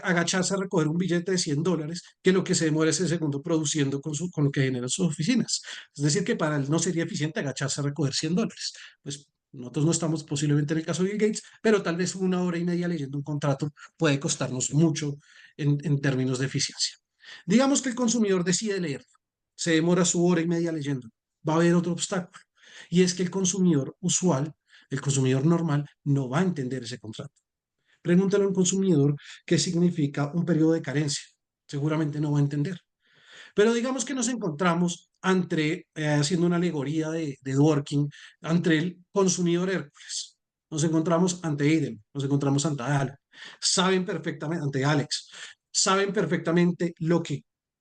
agacharse a recoger un billete de $100 que lo que se demora ese segundo produciendo con lo que genera en sus oficinas. Es decir, que para él no sería eficiente agacharse a recoger $100. Pues nosotros no estamos posiblemente en el caso de Bill Gates, pero tal vez una hora y media leyendo un contrato puede costarnos mucho en términos de eficiencia. Digamos que el consumidor decide leer, se demora su hora y media leyendo. Va a haber otro obstáculo, y es que el consumidor usual, el consumidor normal, no va a entender ese contrato. Pregúntale a un consumidor qué significa un periodo de carencia. Seguramente no va a entender. Pero digamos que nos encontramos haciendo una alegoría de Dworkin, ante el consumidor Hércules. Nos encontramos ante Aiden, nos encontramos ante Alex. Saben perfectamente, ante Alex, saben perfectamente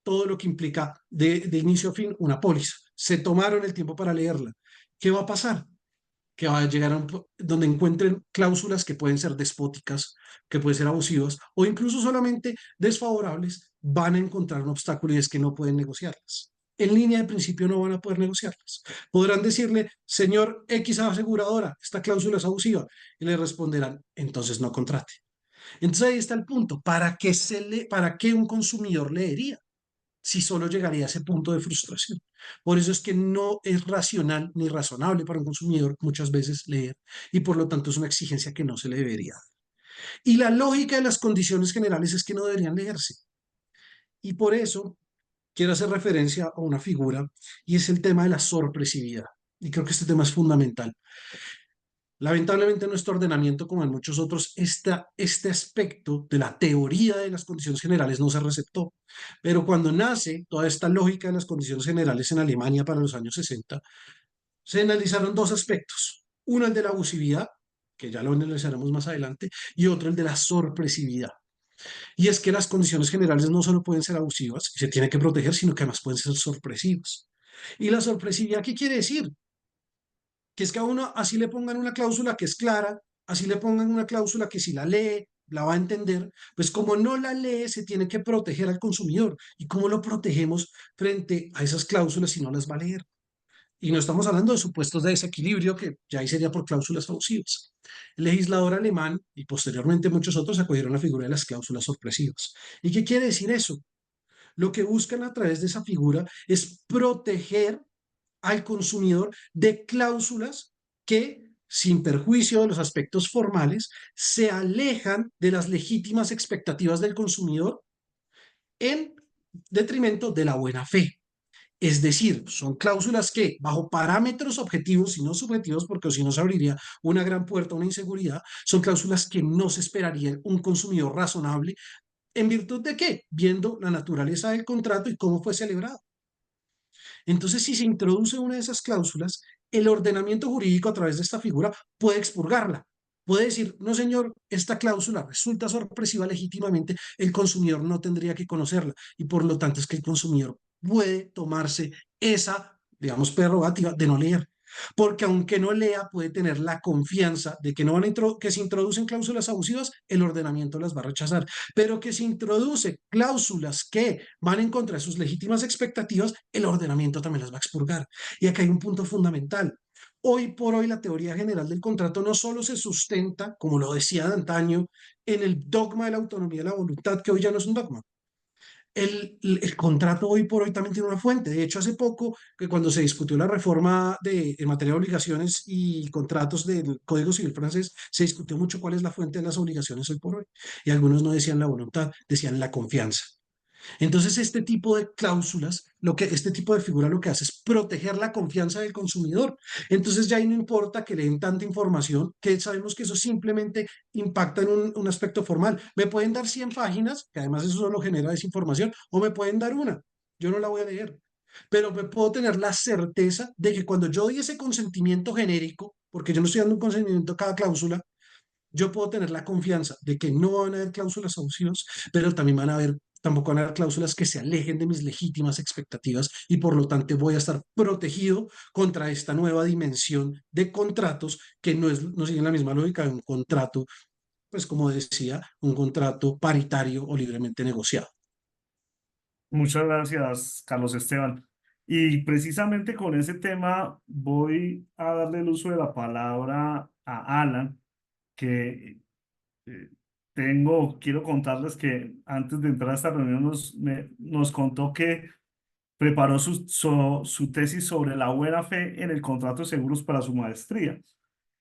todo lo que implica de inicio a fin una póliza. Se tomaron el tiempo para leerla. ¿Qué va a pasar? Que va a llegar a donde encuentren cláusulas que pueden ser despóticas, que pueden ser abusivas o incluso solamente desfavorables, van a encontrar un obstáculo y es que no pueden negociarlas. En línea de principio no van a poder negociarlas. Podrán decirle, señor X aseguradora, esta cláusula es abusiva, y le responderán, entonces no contrate. Entonces ahí está el punto. ¿Para qué un consumidor leería si solo llegaría a ese punto de frustración? Por eso es que no es racional ni razonable para un consumidor muchas veces leer y por lo tanto es una exigencia que no se le debería dar. Y la lógica de las condiciones generales es que no deberían leerse. Y por eso quiero hacer referencia a una figura y es el tema de la sorpresividad. Y creo que este tema es fundamental. Lamentablemente en nuestro ordenamiento, como en muchos otros, este aspecto de la teoría de las condiciones generales no se receptó. Pero cuando nace toda esta lógica de las condiciones generales en Alemania para los años 60, se analizaron dos aspectos. Uno, el de la abusividad, que ya lo analizaremos más adelante, y otro, el de la sorpresividad. Y es que las condiciones generales no solo pueden ser abusivas y se tiene que proteger, sino que además pueden ser sorpresivas. ¿Y la sorpresividad qué quiere decir? Que es que a uno así le pongan una cláusula que es clara, así le pongan una cláusula que si la lee, la va a entender, pues como no la lee, se tiene que proteger al consumidor. ¿Y cómo lo protegemos frente a esas cláusulas si no las va a leer? Y no estamos hablando de supuestos de desequilibrio, que ya ahí sería por cláusulas abusivas. El legislador alemán y posteriormente muchos otros acogieron la figura de las cláusulas sorpresivas. ¿Y qué quiere decir eso? Lo que buscan a través de esa figura es proteger al consumidor de cláusulas que, sin perjuicio de los aspectos formales, se alejan de las legítimas expectativas del consumidor en detrimento de la buena fe. Es decir, son cláusulas que, bajo parámetros objetivos y no subjetivos, porque si no se abriría una gran puerta a una inseguridad, son cláusulas que no se esperaría un consumidor razonable. ¿En virtud de qué? Viendo la naturaleza del contrato y cómo fue celebrado. Entonces, si se introduce una de esas cláusulas, el ordenamiento jurídico a través de esta figura puede expurgarla. Puede decir, no señor, esta cláusula resulta sorpresiva legítimamente, el consumidor no tendría que conocerla y por lo tanto es que el consumidor puede tomarse esa, digamos, prerrogativa de no leer. Porque aunque no lea, puede tener la confianza de que no van a que si introducen cláusulas abusivas, el ordenamiento las va a rechazar. Pero que si introduce cláusulas que van en contra de sus legítimas expectativas, el ordenamiento también las va a expurgar. Y acá hay un punto fundamental. Hoy por hoy la teoría general del contrato no solo se sustenta, como lo decía de antaño, en el dogma de la autonomía de la voluntad, que hoy ya no es un dogma. El contrato hoy por hoy también tiene una fuente. De hecho, hace poco, que cuando se discutió la reforma en materia de obligaciones y contratos del Código Civil francés, se discutió mucho cuál es la fuente de las obligaciones hoy por hoy. Y algunos no decían la voluntad, decían la confianza. Entonces, este tipo de cláusulas, este tipo de figura lo que hace es proteger la confianza del consumidor. Entonces, ya ahí no importa que le den tanta información, que sabemos que eso simplemente impacta en un aspecto formal. Me pueden dar 100 páginas, que además eso solo genera desinformación, o me pueden dar una. Yo no la voy a leer. Pero me puedo tener la certeza de que cuando yo doy ese consentimiento genérico, porque yo no estoy dando un consentimiento a cada cláusula, yo puedo tener la confianza de que no van a haber cláusulas abusivas, pero también tampoco van a haber cláusulas que se alejen de mis legítimas expectativas y por lo tanto voy a estar protegido contra esta nueva dimensión de contratos que no siguen la misma lógica de un contrato, pues como decía, un contrato paritario o libremente negociado. Muchas gracias, Carlos Esteban. Y precisamente con ese tema voy a darle el uso de la palabra a Alan, que eh, quiero contarles que antes de entrar a esta reunión nos contó que preparó su tesis sobre la buena fe en el contrato de seguros para su maestría.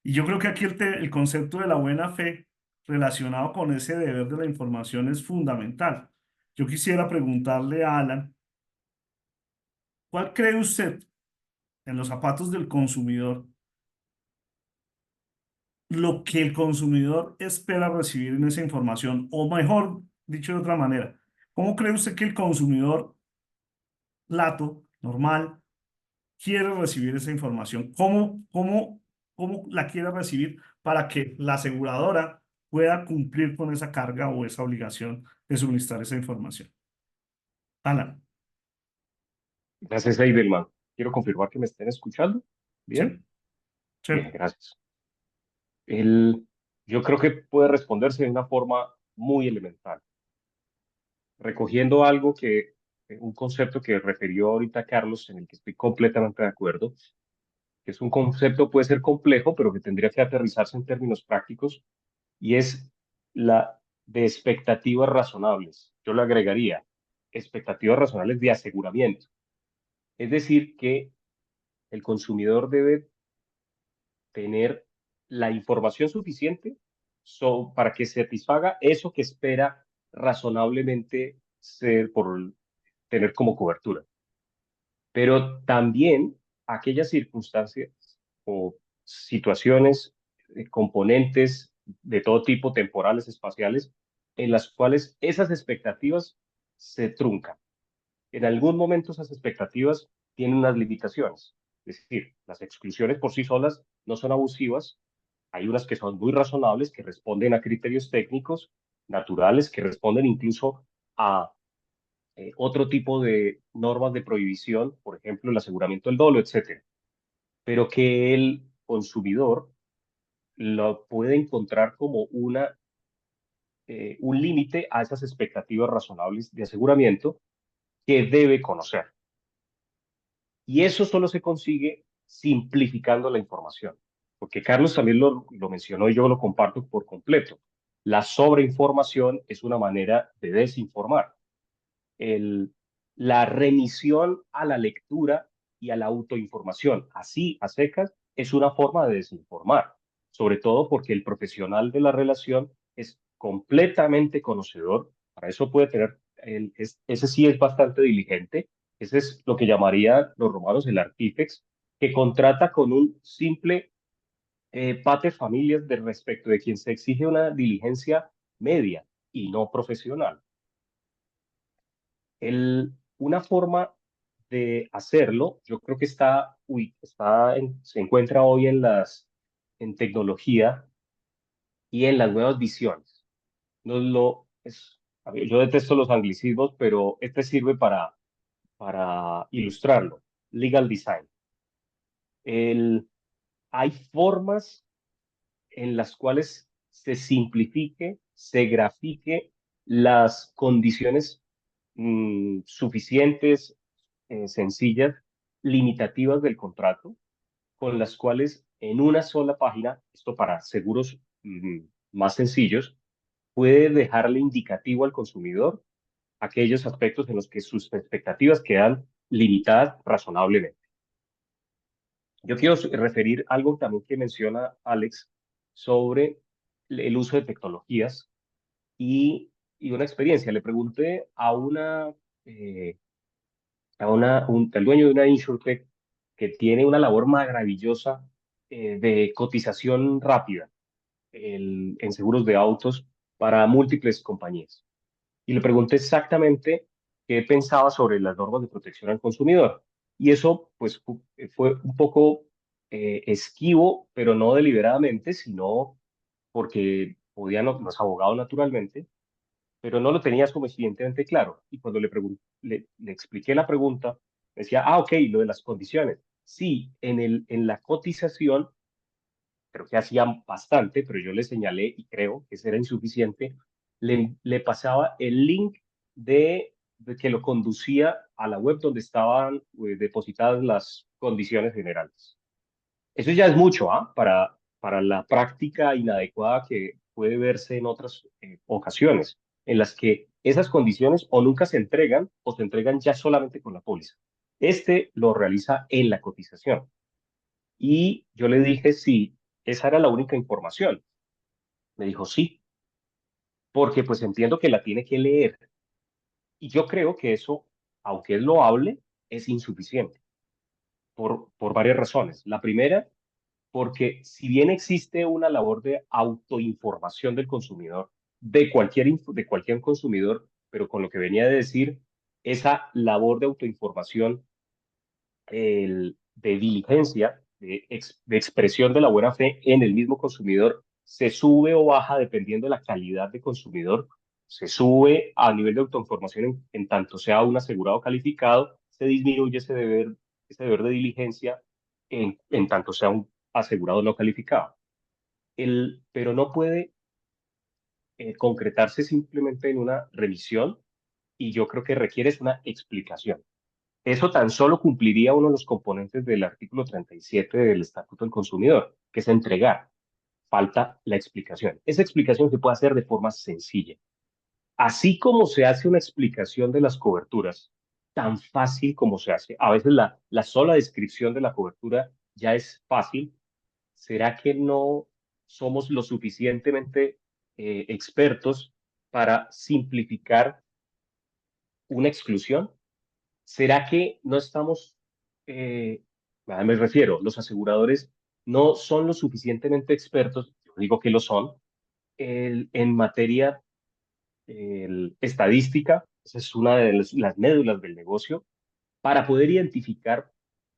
Y yo creo que aquí el concepto de la buena fe relacionado con ese deber de la información es fundamental. Yo quisiera preguntarle a Alan, ¿cuál cree usted en los zapatos del consumidor lo que el consumidor espera recibir en esa información? O mejor dicho de otra manera, ¿cómo cree usted que el consumidor lato, normal, quiere recibir esa información? ¿Cómo la quiere recibir para que la aseguradora pueda cumplir con esa carga o esa obligación de suministrar esa información? Alan, Gracias, Eidelman. Quiero confirmar que me estén escuchando. sí, Bien, sí, bien, gracias. Yo creo que puede responderse de una forma muy elemental, recogiendo un concepto que refirió ahorita Carlos, en el que estoy completamente de acuerdo, que es un concepto puede ser complejo, pero que tendría que aterrizarse en términos prácticos, y es la de expectativas razonables. Yo le agregaría expectativas razonables de aseguramiento. Es decir, que el consumidor debe tener la información suficiente para que satisfaga eso que espera razonablemente por tener como cobertura. Pero también aquellas circunstancias o situaciones, componentes de todo tipo, temporales, espaciales, en las cuales esas expectativas se truncan. En algún momento esas expectativas tienen unas limitaciones. Es decir, las exclusiones por sí solas no son abusivas. Hay unas que son muy razonables, que responden a criterios técnicos, naturales, que responden incluso a otro tipo de normas de prohibición, por ejemplo, el aseguramiento del dolo, etcétera. Pero que el consumidor lo puede encontrar como un límite a esas expectativas razonables de aseguramiento que debe conocer. Y eso solo se consigue simplificando la información, porque Carlos también lo mencionó y yo lo comparto por completo. La sobreinformación es una manera de desinformar. la remisión a la lectura y a la autoinformación, así a secas, es una forma de desinformar, sobre todo porque el profesional de la relación es completamente conocedor, para eso puede tener, ese sí es bastante diligente, ese es lo que llamarían los romanos el artífex, que contrata con un simple pater familias de respecto de quien se exige una diligencia media y no profesional. Una forma de hacerlo, yo creo que se encuentra hoy en tecnología y en las nuevas visiones. A ver, yo detesto los anglicismos, pero este sirve para ilustrarlo. Legal design. Hay formas en las cuales se simplifique, se grafique las condiciones suficientes, sencillas, limitativas del contrato, con las cuales en una sola página, esto para seguros más sencillos, puede dejarle indicativo al consumidor aquellos aspectos en los que sus expectativas quedan limitadas razonablemente. Yo quiero referir algo también que menciona Alex sobre el uso de tecnologías y una experiencia. Le pregunté al dueño de una insurtech que tiene una labor maravillosa de cotización rápida en seguros de autos para múltiples compañías. Y le pregunté exactamente qué pensaba sobre las normas de protección al consumidor. Y eso, pues, fue un poco esquivo, pero no deliberadamente, sino porque no es abogado naturalmente, pero no lo tenía suficientemente claro. Y cuando le expliqué la pregunta, me decía, ok, lo de las condiciones. Sí, en la cotización, creo que hacían bastante, pero yo le señalé y creo que eso era insuficiente, le pasaba el link de que lo conducía a la web donde estaban depositadas las condiciones generales. Eso ya es mucho, ¿ah? Para la práctica inadecuada que puede verse en otras ocasiones, en las que esas condiciones o nunca se entregan o se entregan ya solamente con la póliza. Este lo realiza en la cotización. Y yo le dije si esa era la única información. Me dijo sí, porque pues entiendo que la tiene que leer. Y yo creo que eso, aunque es loable, es insuficiente por varias razones. La primera, porque si bien existe una labor de autoinformación del consumidor, de cualquier consumidor, pero con lo que venía de decir, esa labor de autoinformación, de diligencia, de expresión de la buena fe en el mismo consumidor, se sube o baja dependiendo de la calidad de consumidor, se sube a nivel de autoinformación en tanto sea un asegurado calificado, se disminuye ese deber de diligencia en tanto sea un asegurado no calificado. Pero no puede concretarse simplemente en una revisión y yo creo que requiere es una explicación. Eso tan solo cumpliría uno de los componentes del artículo 37 del Estatuto del Consumidor, que es entregar. Falta la explicación. Esa explicación se puede hacer de forma sencilla. Así como se hace una explicación de las coberturas, tan fácil como se hace. A veces la sola descripción de la cobertura ya es fácil. ¿Será que no somos lo suficientemente expertos para simplificar una exclusión? ¿Será que no estamos, eh, me refiero, los aseguradores no son lo suficientemente expertos, yo digo que lo son, en materia estadística, esa es una de las médulas del negocio, para poder identificar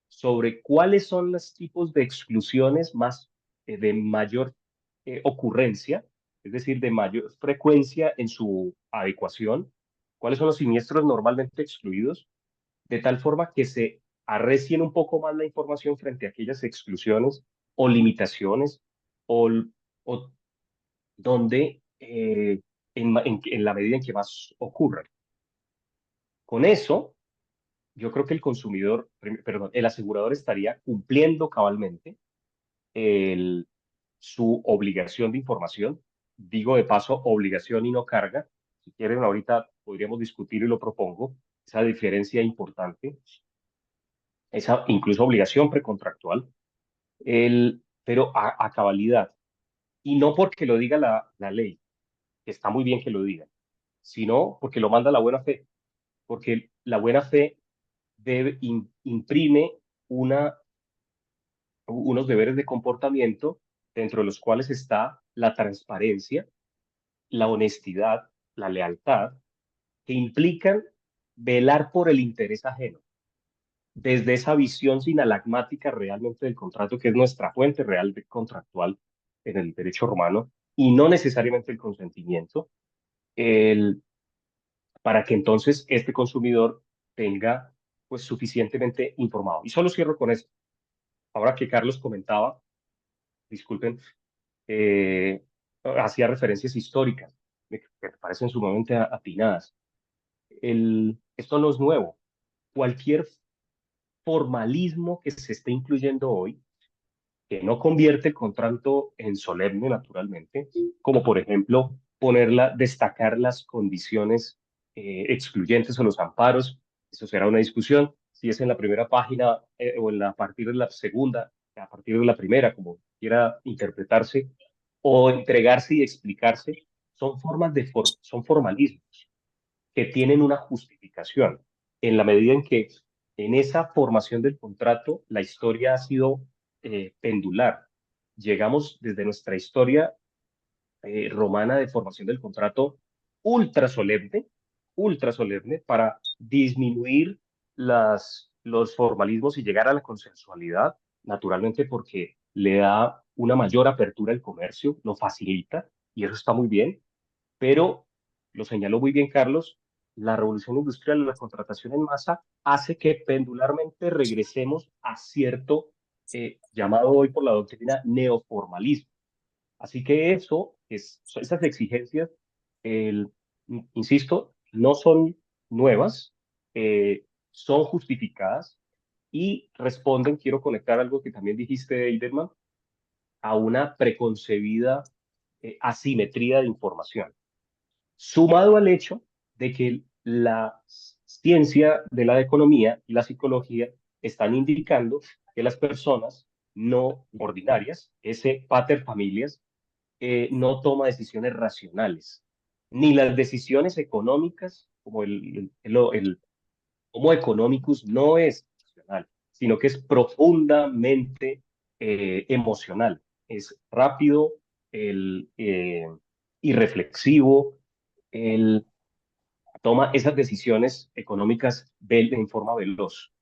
sobre cuáles son los tipos de exclusiones de mayor ocurrencia, es decir, de mayor frecuencia en su adecuación, cuáles son los siniestros normalmente excluidos, de tal forma que se arrecien un poco más la información frente a aquellas exclusiones o limitaciones o, o donde en la medida en que más ocurran. Con eso, yo creo que el asegurador estaría cumpliendo cabalmente el, su obligación de información. Digo de paso, obligación y no carga. Si quieren, ahorita podríamos discutir y lo propongo. esa diferencia importante, esa incluso obligación precontractual, pero a cabalidad. Y no porque lo diga la ley, que está muy bien que lo diga, sino porque lo manda la buena fe, porque la buena fe imprime unos deberes de comportamiento dentro de los cuales está la transparencia, la honestidad, la lealtad, que implican velar por el interés ajeno, desde esa visión sinalagmática realmente del contrato, que es nuestra fuente real de contractual en el derecho romano, y no necesariamente el consentimiento, el, para que entonces este consumidor tenga pues suficientemente informado. Y solo cierro con esto. Ahora que Carlos comentaba, disculpen, eh, hacía referencias históricas que me parecen sumamente atinadas. Esto no es nuevo. Cualquier formalismo que se esté incluyendo hoy, que no convierte el contrato en solemne, naturalmente, como por ejemplo destacar las condiciones excluyentes o los amparos, eso será una discusión, si es en la primera página o a partir de la segunda, a partir de la primera, como quiera interpretarse, o entregarse y explicarse, son formalismos que tienen una justificación en la medida en que en esa formación del contrato la historia ha sido pendular. Llegamos desde nuestra historia romana de formación del contrato ultra solemne para disminuir los formalismos y llegar a la consensualidad, naturalmente porque le da una mayor apertura al comercio, lo facilita y eso está muy bien, pero lo señaló muy bien Carlos, la revolución industrial y la contratación en masa hace que pendularmente regresemos a cierto llamado hoy por la doctrina neoformalismo. Así que esas exigencias, insisto, no son nuevas, son justificadas y responden, quiero conectar algo que también dijiste, Eidelman, a una preconcebida asimetría de información, sumado al hecho de que la ciencia de la economía y la psicología están indicando que las personas no ordinarias, ese pater familias, no toma decisiones racionales, ni las decisiones económicas, como el Homo economicus no es racional, sino que es profundamente emocional, es rápido, el, eh, irreflexivo, el, toma esas decisiones económicas en forma veloz.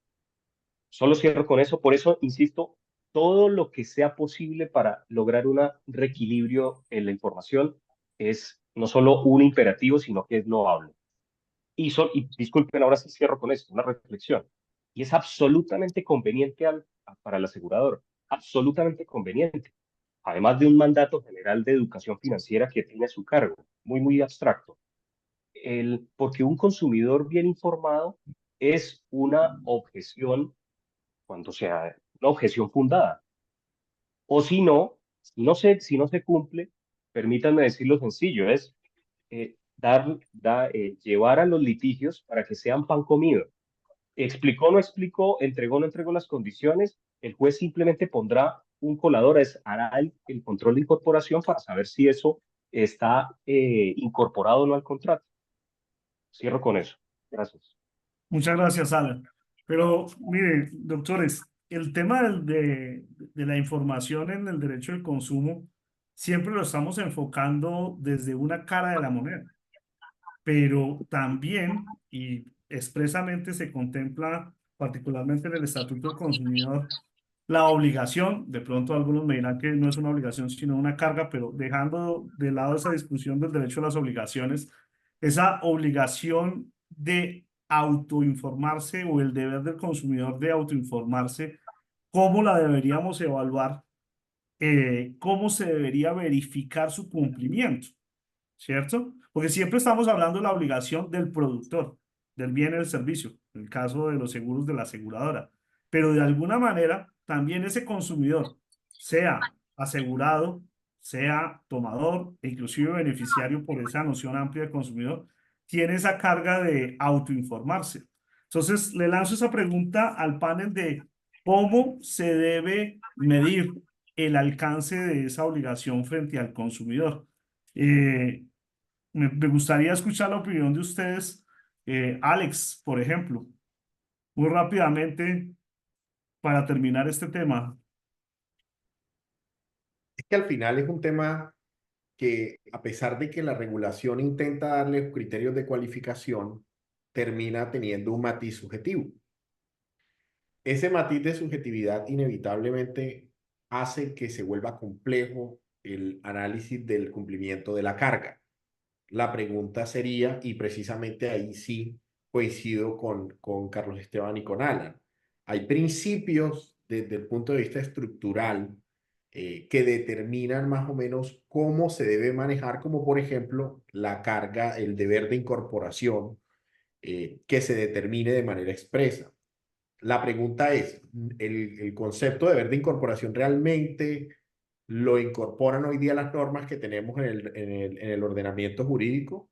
Solo cierro con eso, por eso insisto, todo lo que sea posible para lograr un reequilibrio en la información es no solo un imperativo, sino que es loable. Y disculpen, ahora sí cierro con esto, una reflexión. Y es absolutamente conveniente para el asegurador, absolutamente conveniente. Además de un mandato general de educación financiera que tiene a su cargo, muy, muy abstracto. Porque un consumidor bien informado es una objeción cuando sea una objeción fundada. O si no se cumple, permítanme decirlo sencillo, es llevar a los litigios para que sean pan comido. Explicó, no explicó, entregó, no entregó las condiciones, el juez simplemente pondrá un colador, hará el control de incorporación para saber si eso está incorporado o no al contrato. Cierro con eso. Gracias. Muchas gracias, Alan. Pero mire, doctores, el tema de la información en el derecho del consumo siempre lo estamos enfocando desde una cara de la moneda, pero también y expresamente se contempla, particularmente en el Estatuto del Consumidor, la obligación, de pronto algunos me dirán que no es una obligación, sino una carga, pero dejando de lado esa discusión del derecho a las obligaciones, esa obligación de autoinformarse o el deber del consumidor de autoinformarse, ¿cómo la deberíamos evaluar? ¿Cómo se debería verificar su cumplimiento? ¿Cierto? Porque siempre estamos hablando de la obligación del productor, del bien y del servicio, en el caso de los seguros de la aseguradora. Pero de alguna manera, también ese consumidor, sea asegurado, sea tomador e inclusive beneficiario por esa noción amplia de consumidor, tiene esa carga de autoinformarse. Entonces, le lanzo esa pregunta al panel de cómo se debe medir el alcance de esa obligación frente al consumidor. Me gustaría escuchar la opinión de ustedes. Alex, por ejemplo, muy rápidamente para terminar este tema. Es que al final es un tema que, a pesar de que la regulación intenta darle criterios de cualificación, termina teniendo un matiz subjetivo. Ese matiz de subjetividad inevitablemente hace que se vuelva complejo el análisis del cumplimiento de la carga. La pregunta sería, y precisamente ahí sí coincido con Carlos Esteban y con Alan, hay principios desde el punto de vista estructural que determinan más o menos cómo se debe manejar, como por ejemplo la carga, el deber de incorporación que se determine de manera expresa. La pregunta es, ¿el concepto de deber de incorporación realmente lo incorporan hoy día las normas que tenemos en el ordenamiento jurídico?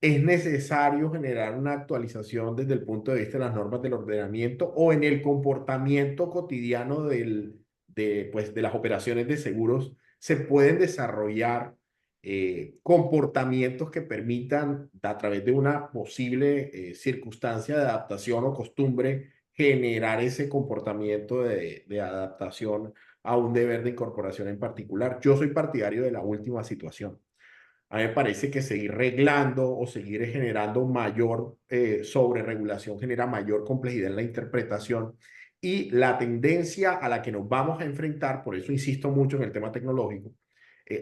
¿Es necesario generar una actualización desde el punto de vista de las normas del ordenamiento o en el comportamiento cotidiano pues, de las operaciones de seguros se pueden desarrollar comportamientos que permitan, a través de una posible circunstancia de adaptación o costumbre, generar ese comportamiento de adaptación a un deber de incorporación en particular? Yo soy partidario de la última situación. A mí me parece que seguir reglando o seguir generando mayor sobreregulación genera mayor complejidad en la interpretación, y la tendencia a la que nos vamos a enfrentar, por eso insisto mucho en el tema tecnológico,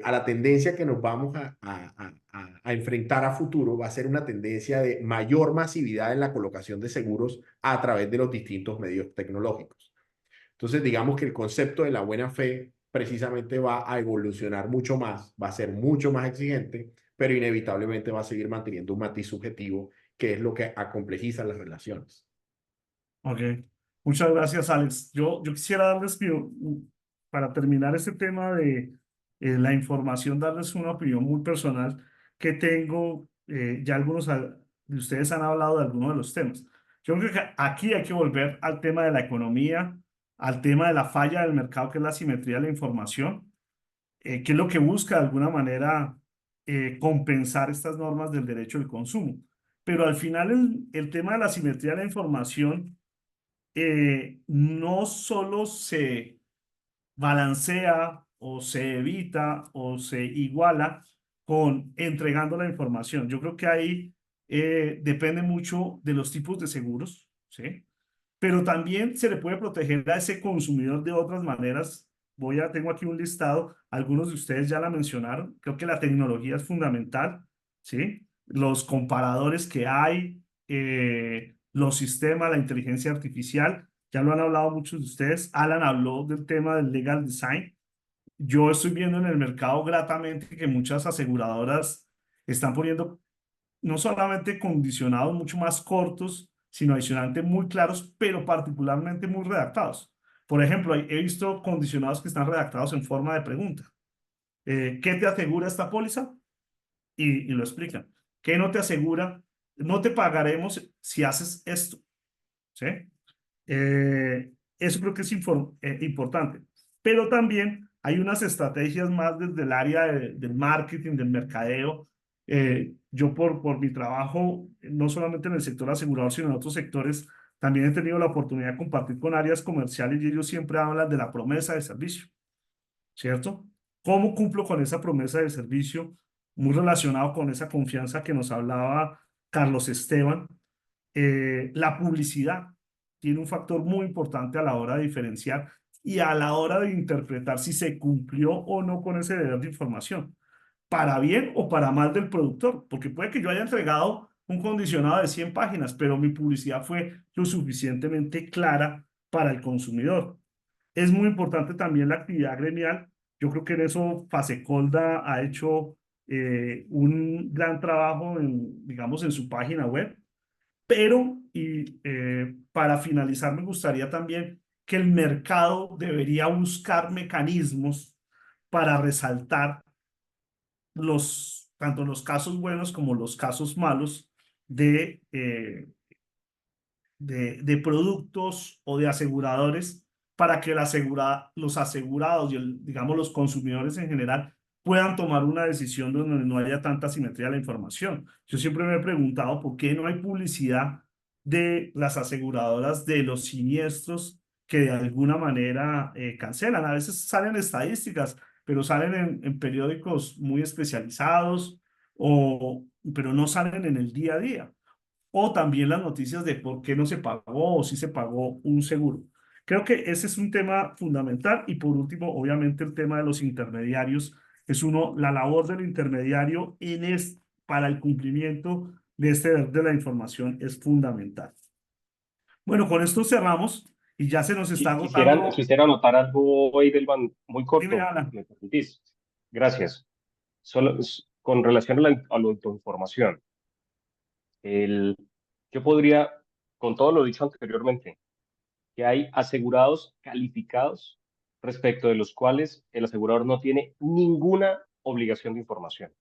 a la tendencia que nos vamos a enfrentar a futuro va a ser una tendencia de mayor masividad en la colocación de seguros a través de los distintos medios tecnológicos. Entonces, digamos que el concepto de la buena fe precisamente va a evolucionar mucho más, va a ser mucho más exigente, pero inevitablemente va a seguir manteniendo un matiz subjetivo, que es lo que acomplejiza las relaciones. Ok, muchas gracias, Alex. Yo quisiera darles, para terminar este tema de la información, darles una opinión muy personal que tengo. Ya algunos de ustedes han hablado de algunos de los temas. Yo creo que aquí hay que volver al tema de la economía, al tema de la falla del mercado, que es la simetría de la información, que es lo que busca de alguna manera compensar estas normas del derecho del consumo. Pero al final el tema de la simetría de la información no solo se balancea o se evita o se iguala con entregando la información. Yo creo que ahí depende mucho de los tipos de seguros, ¿sí? Pero también se le puede proteger a ese consumidor de otras maneras. Tengo aquí un listado, algunos de ustedes ya la mencionaron. Creo que la tecnología es fundamental, ¿sí? Los comparadores que hay, los sistemas, la inteligencia artificial, ya lo han hablado muchos de ustedes. Alan habló del tema del legal design. Yo estoy viendo en el mercado gratamente que muchas aseguradoras están poniendo no solamente condicionados mucho más cortos, sino adicionalmente muy claros, pero particularmente muy redactados. Por ejemplo, he visto condicionados que están redactados en forma de pregunta. ¿Qué te asegura esta póliza? Y lo explican. ¿Qué no te asegura? No te pagaremos si haces esto. ¿Sí? Eso creo que es importante. Pero también hay unas estrategias más desde el área del marketing, del mercadeo. Yo por mi trabajo, no solamente en el sector asegurador, sino en otros sectores, también he tenido la oportunidad de compartir con áreas comerciales y ellos siempre hablan de la promesa de servicio, ¿cierto? ¿Cómo cumplo con esa promesa de servicio? Muy relacionado con esa confianza que nos hablaba Carlos Esteban. La publicidad tiene un factor muy importante a la hora de diferenciar y a la hora de interpretar si se cumplió o no con ese deber de información, para bien o para mal del productor, porque puede que yo haya entregado un condicionado de 100 páginas, pero mi publicidad fue lo suficientemente clara para el consumidor. Es muy importante también la actividad gremial. Yo creo que en eso Fasecolda ha hecho un gran trabajo, digamos, en su página web. Pero, para finalizar, me gustaría también que el mercado debería buscar mecanismos para resaltar tanto los casos buenos como los casos malos de de productos o de aseguradores para que los asegurados y digamos los consumidores en general puedan tomar una decisión donde no haya tanta simetría de la información. Yo siempre me he preguntado por qué no hay publicidad de las aseguradoras de los siniestros que de alguna manera cancelan. A veces salen estadísticas, pero salen en periódicos muy especializados, pero no salen en el día a día. O también las noticias de por qué no se pagó o si se pagó un seguro. Creo que ese es un tema fundamental. Y por último, obviamente, el tema de los intermediarios es la labor del intermediario para el cumplimiento de este deber de la información es fundamental. Bueno, con esto cerramos y ya se nos está agotando. Quisiera anotar algo, Eidelman, muy Dime, corto, Ana. ¿me permitís? Gracias. Solo con relación a a la autoinformación. Yo podría, con todo lo dicho anteriormente, que hay asegurados calificados respecto de los cuales el asegurador no tiene ninguna obligación de información.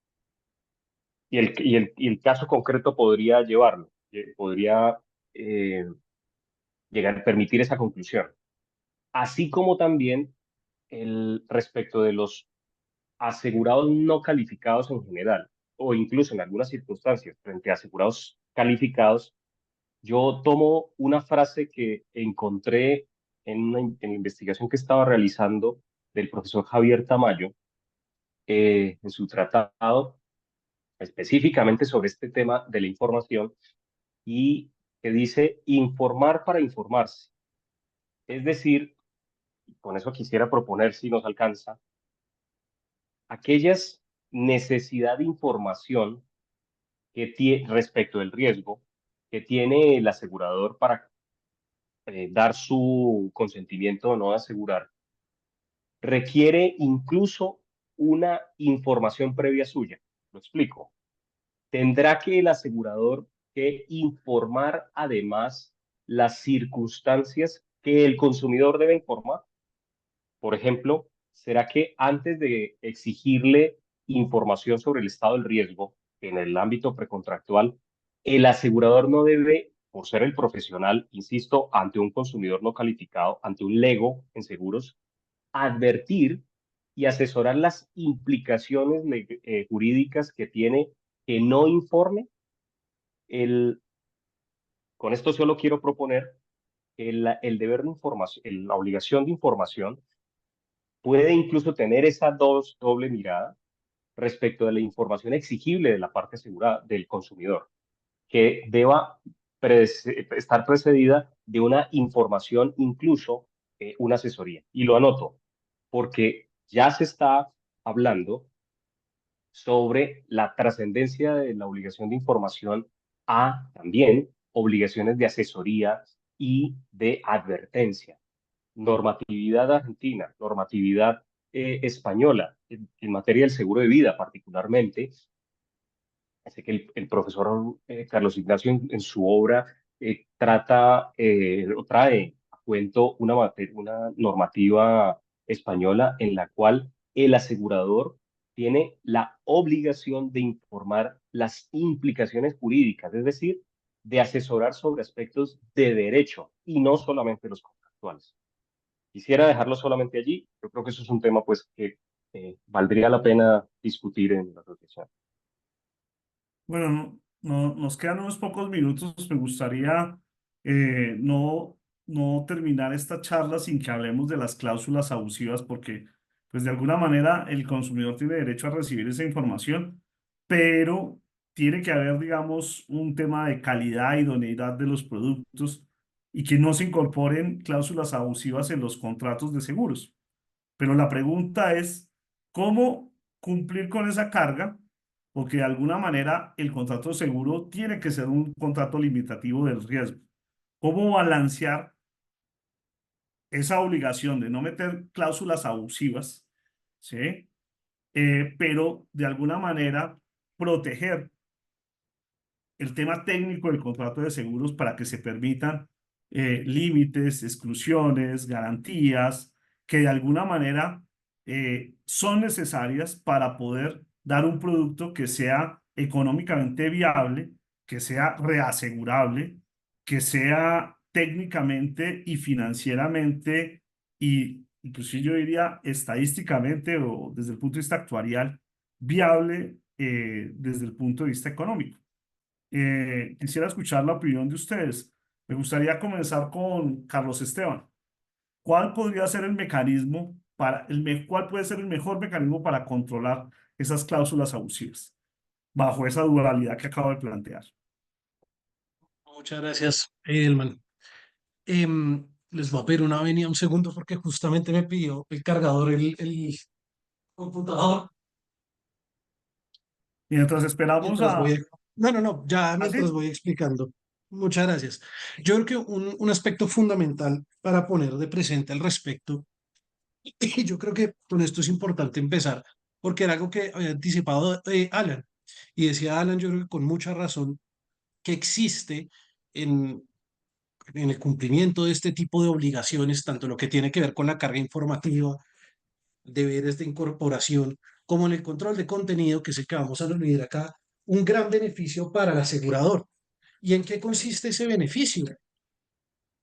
Y el caso concreto podría llevarlo, podría permitir esa conclusión. Así como también respecto de los asegurados no calificados en general, o incluso en algunas circunstancias frente a asegurados calificados. Yo tomo una frase que encontré en la investigación que estaba realizando del profesor Javier Tamayo en su tratado específicamente sobre este tema de la información y que dice informar para informarse. Es decir, con eso quisiera proponer, si nos alcanza, aquellas necesidad de información que tiene respecto del riesgo que tiene el asegurador para dar su consentimiento o no de asegurar, requiere incluso una información previa suya. Lo explico. Tendrá que el asegurador que informar además las circunstancias que el consumidor debe informar. Por ejemplo, ¿será que antes de exigirle información sobre el estado del riesgo en el ámbito precontractual, el asegurador no debe, por ser el profesional, insisto, ante un consumidor no calificado, ante un lego en seguros, advertir y asesorar las implicaciones jurídicas que tiene que no informe? Con esto solo quiero proponer que el deber de información, la obligación de información puede incluso tener esa doble mirada respecto de la información exigible de la parte asegurada del consumidor, que deba estar precedida de una información, incluso una asesoría. Y lo anoto, porque ya se está hablando sobre la trascendencia de la obligación de información a también obligaciones de asesoría y de advertencia. Normatividad argentina, normatividad española en materia del seguro de vida particularmente. Así que el profesor Carlos Ignacio en su obra trae a cuento una normativa española en la cual el asegurador tiene la obligación de informar las implicaciones jurídicas, es decir, de asesorar sobre aspectos de derecho y no solamente los contractuales. Quisiera dejarlo solamente allí. Yo creo que eso es un tema pues que valdría la pena discutir en la asociación. Bueno, nos quedan unos pocos minutos. Me gustaría no terminar esta charla sin que hablemos de las cláusulas abusivas, porque pues de alguna manera el consumidor tiene derecho a recibir esa información, pero tiene que haber, digamos, un tema de calidad, idoneidad de los productos y que no se incorporen cláusulas abusivas en los contratos de seguros. Pero la pregunta es, ¿cómo cumplir con esa carga? Porque de alguna manera el contrato de seguro tiene que ser un contrato limitativo del riesgo. ¿Cómo balancear esa obligación de no meter cláusulas abusivas, ¿sí? Pero de alguna manera proteger el tema técnico del contrato de seguros para que se permitan límites, exclusiones, garantías, que de alguna manera son necesarias para poder dar un producto que sea económicamente viable, que sea reasegurable que sea técnicamente y financieramente y inclusive yo diría estadísticamente o desde el punto de vista actuarial viable desde el punto de vista económico. Quisiera escuchar la opinión de ustedes. Me gustaría comenzar con Carlos Esteban. ¿Cuál podría ser el mecanismo cuál puede ser el mejor mecanismo para controlar esas cláusulas abusivas bajo esa dualidad que acabo de plantear? Muchas gracias, Edelman. Les voy a pedir una venia un segundo porque justamente me pidió el cargador, el computador. Mientras esperamos Mientras voy, no, ya mientras ¿Así? voy explicando. Muchas gracias. Yo creo que un aspecto fundamental para poner de presente al respecto, y yo creo que con esto es importante empezar, porque era algo que había anticipado Alan, y decía Alan, yo creo que con mucha razón, que existe en, en el cumplimiento de este tipo de obligaciones, tanto lo que tiene que ver con la carga informativa, deberes de incorporación, como en el control de contenido, que es el que vamos a olvidar acá, un gran beneficio para el asegurador. ¿Y en qué consiste ese beneficio?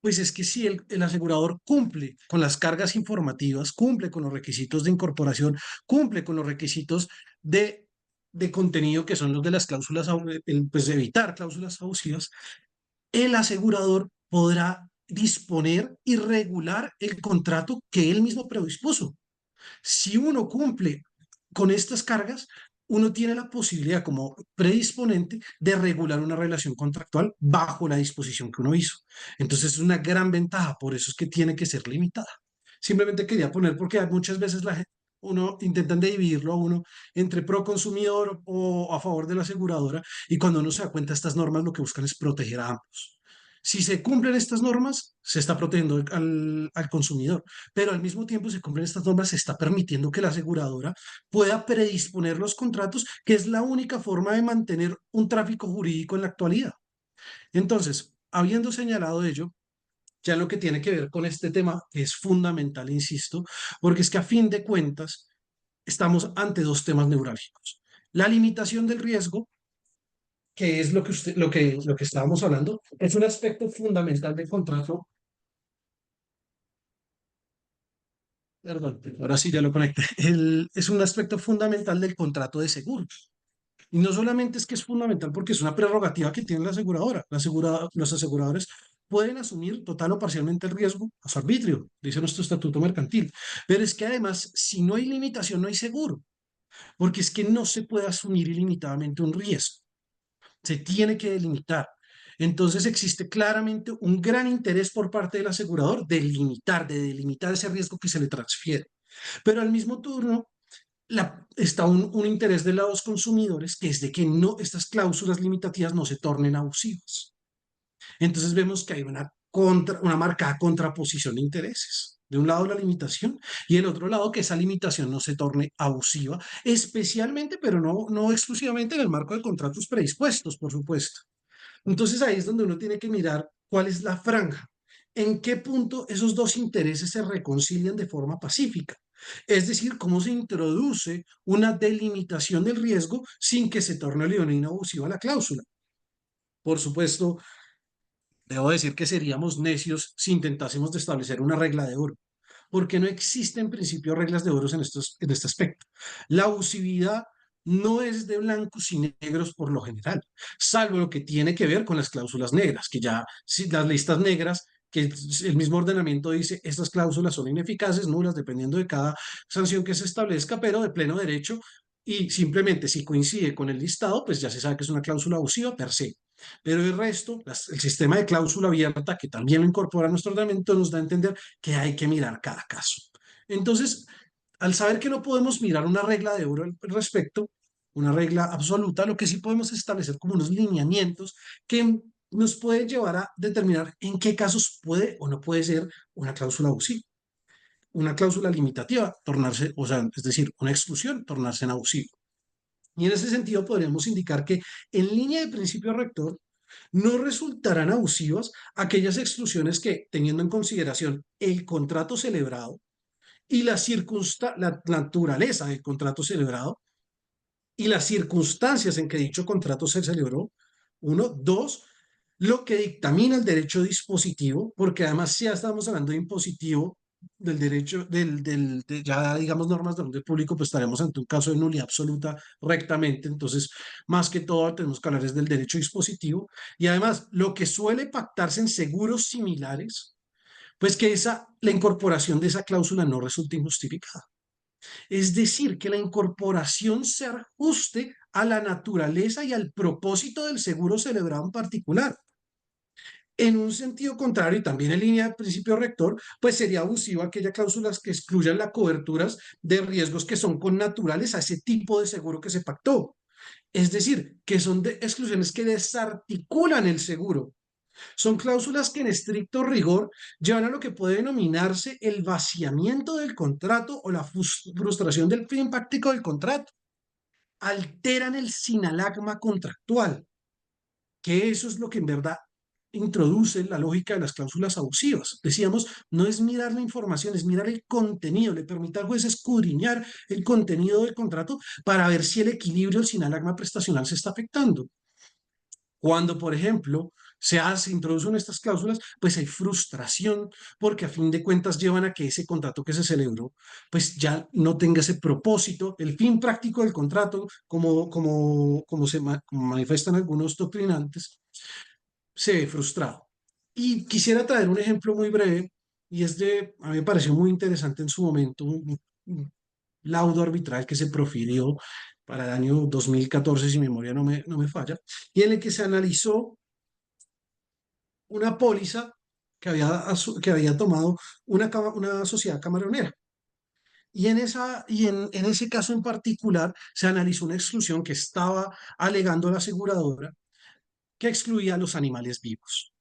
Pues es que si el asegurador cumple con las cargas informativas, cumple con los requisitos de incorporación, cumple con los requisitos de contenido que son los de las cláusulas, pues de evitar cláusulas abusivas, el asegurador podrá disponer y regular el contrato que él mismo predispuso. Si uno cumple con estas cargas, uno tiene la posibilidad como predisponente de regular una relación contractual bajo la disposición que uno hizo. Entonces es una gran ventaja, por eso es que tiene que ser limitada. Simplemente quería poner porque muchas veces uno intentan dividirlo a uno entre pro consumidor o a favor de la aseguradora y cuando uno se da cuenta estas normas lo que buscan es proteger a ambos. Si se cumplen estas normas, se está protegiendo al consumidor, pero al mismo tiempo se cumplen estas normas, se está permitiendo que la aseguradora pueda predisponer los contratos, que es la única forma de mantener un tráfico jurídico en la actualidad. Entonces, habiendo señalado ello, ya lo que tiene que ver con este tema es fundamental, insisto, porque es que a fin de cuentas estamos ante dos temas neurálgicos. La limitación del riesgo, que es lo que lo que estábamos hablando, es un aspecto fundamental del contrato. Perdón, ahora sí ya lo conecté. Es un aspecto fundamental del contrato de seguros. Y no solamente es que es fundamental porque es una prerrogativa que tiene la aseguradora. Los aseguradores pueden asumir total o parcialmente el riesgo a su arbitrio, dice nuestro estatuto mercantil. Pero es que además, si no hay limitación, no hay seguro, porque es que no se puede asumir ilimitadamente un riesgo. Se tiene que delimitar. Entonces existe claramente un gran interés por parte del asegurador de delimitar ese riesgo que se le transfiere. Pero al mismo turno, está un interés de los consumidores, que es de que no, estas cláusulas limitativas no se tornen abusivas. Entonces vemos que hay una marcada contraposición de intereses. De un lado la limitación y del otro lado que esa limitación no se torne abusiva, especialmente, pero no exclusivamente en el marco de contratos predispuestos, por supuesto. Entonces ahí es donde uno tiene que mirar cuál es la franja, en qué punto esos dos intereses se reconcilian de forma pacífica. Es decir, cómo se introduce una delimitación del riesgo sin que se torne leonina abusiva la cláusula. Por supuesto, debo decir que seríamos necios si intentásemos de establecer una regla de oro, porque no existen en principio reglas de oro en este aspecto. La abusividad no es de blancos y negros por lo general, salvo lo que tiene que ver con las cláusulas negras, que ya si las listas negras, que el mismo ordenamiento dice, estas cláusulas son ineficaces, nulas, dependiendo de cada sanción que se establezca, pero de pleno derecho, y simplemente si coincide con el listado, pues ya se sabe que es una cláusula abusiva per se. Pero el resto, el sistema de cláusula abierta, que también lo incorpora a nuestro ordenamiento, nos da a entender que hay que mirar cada caso. Entonces, al saber que no podemos mirar una regla de oro al respecto, una regla absoluta, lo que sí podemos establecer como unos lineamientos que nos pueden llevar a determinar en qué casos puede o no puede ser una cláusula abusiva, una cláusula limitativa, tornarse, o sea, es decir, una exclusión, tornarse en abusivo. Y en ese sentido podríamos indicar que en línea de principio rector no resultarán abusivas aquellas exclusiones que, teniendo en consideración el contrato celebrado y la naturaleza del contrato celebrado y las circunstancias en que dicho contrato se celebró, uno, dos, lo que dictamina el derecho dispositivo, porque además ya estamos hablando de impositivo del derecho, ya digamos normas de orden público, pues estaremos ante un caso de nulidad absoluta rectamente. Entonces, más que todo, tenemos que hablar es del derecho dispositivo. Y además, lo que suele pactarse en seguros similares, pues que la incorporación de esa cláusula no resulte injustificada. Es decir, que la incorporación se ajuste a la naturaleza y al propósito del seguro celebrado en particular. En un sentido contrario, y también en línea del principio rector, pues sería abusivo aquellas cláusulas que excluyan las coberturas de riesgos que son connaturales a ese tipo de seguro que se pactó. Es decir, que son de exclusiones que desarticulan el seguro. Son cláusulas que en estricto rigor llevan a lo que puede denominarse el vaciamiento del contrato o la frustración del fin práctico del contrato. Alteran el sinalagma contractual, que eso es lo que en verdad introduce la lógica de las cláusulas abusivas. Decíamos, no es mirar la información, es mirar el contenido, le permite al juez escudriñar el contenido del contrato para ver si el equilibrio del sinalagma prestacional se está afectando. Cuando, por ejemplo, se introducen estas cláusulas, pues hay frustración porque a fin de cuentas llevan a que ese contrato que se celebró, pues ya no tenga ese propósito, el fin práctico del contrato, como manifiestan algunos doctrinantes, se ve frustrado. Y quisiera traer un ejemplo muy breve, y a mí me pareció muy interesante en su momento, un laudo arbitral que se profirió para el año 2014, si mi memoria no me falla, y en el que se analizó una póliza que había tomado una sociedad camaronera. Y en ese caso en particular se analizó una exclusión que estaba alegando la aseguradora que excluía a los animales vivos.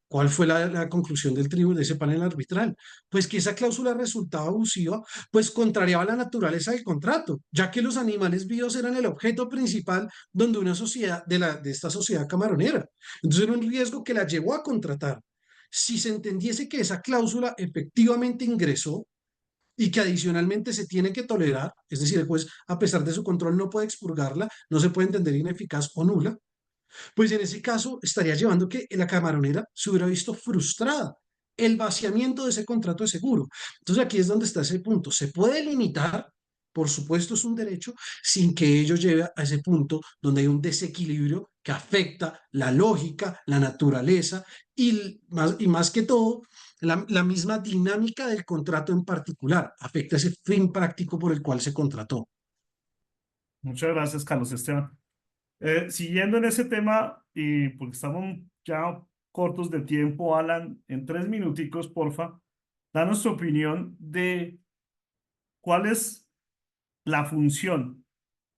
¿Cuál fue la conclusión de ese panel arbitral? Pues que esa cláusula resultaba abusiva, pues contrariaba la naturaleza del contrato, ya que los animales vivos eran el objeto principal donde una sociedad, de esta sociedad camaronera. Entonces era un riesgo que la llevó a contratar. Si se entendiese que esa cláusula efectivamente ingresó y que adicionalmente se tiene que tolerar, es decir, el juez, a pesar de su control, no puede expurgarla, no se puede entender ineficaz o nula, pues en ese caso estaría llevando que la camaronera se hubiera visto frustrada el vaciamiento de ese contrato de seguro. Entonces aquí es donde está ese punto. Se puede limitar, por supuesto es un derecho, sin que ello lleve a ese punto donde hay un desequilibrio que afecta la lógica, la naturaleza y más que todo, la misma dinámica del contrato en particular. Afecta ese fin práctico por el cual se contrató. Muchas gracias, Carlos Esteban. Siguiendo en ese tema, y porque estamos ya cortos de tiempo, Alan, en 3 minuticos, porfa, danos tu opinión de cuál es la función,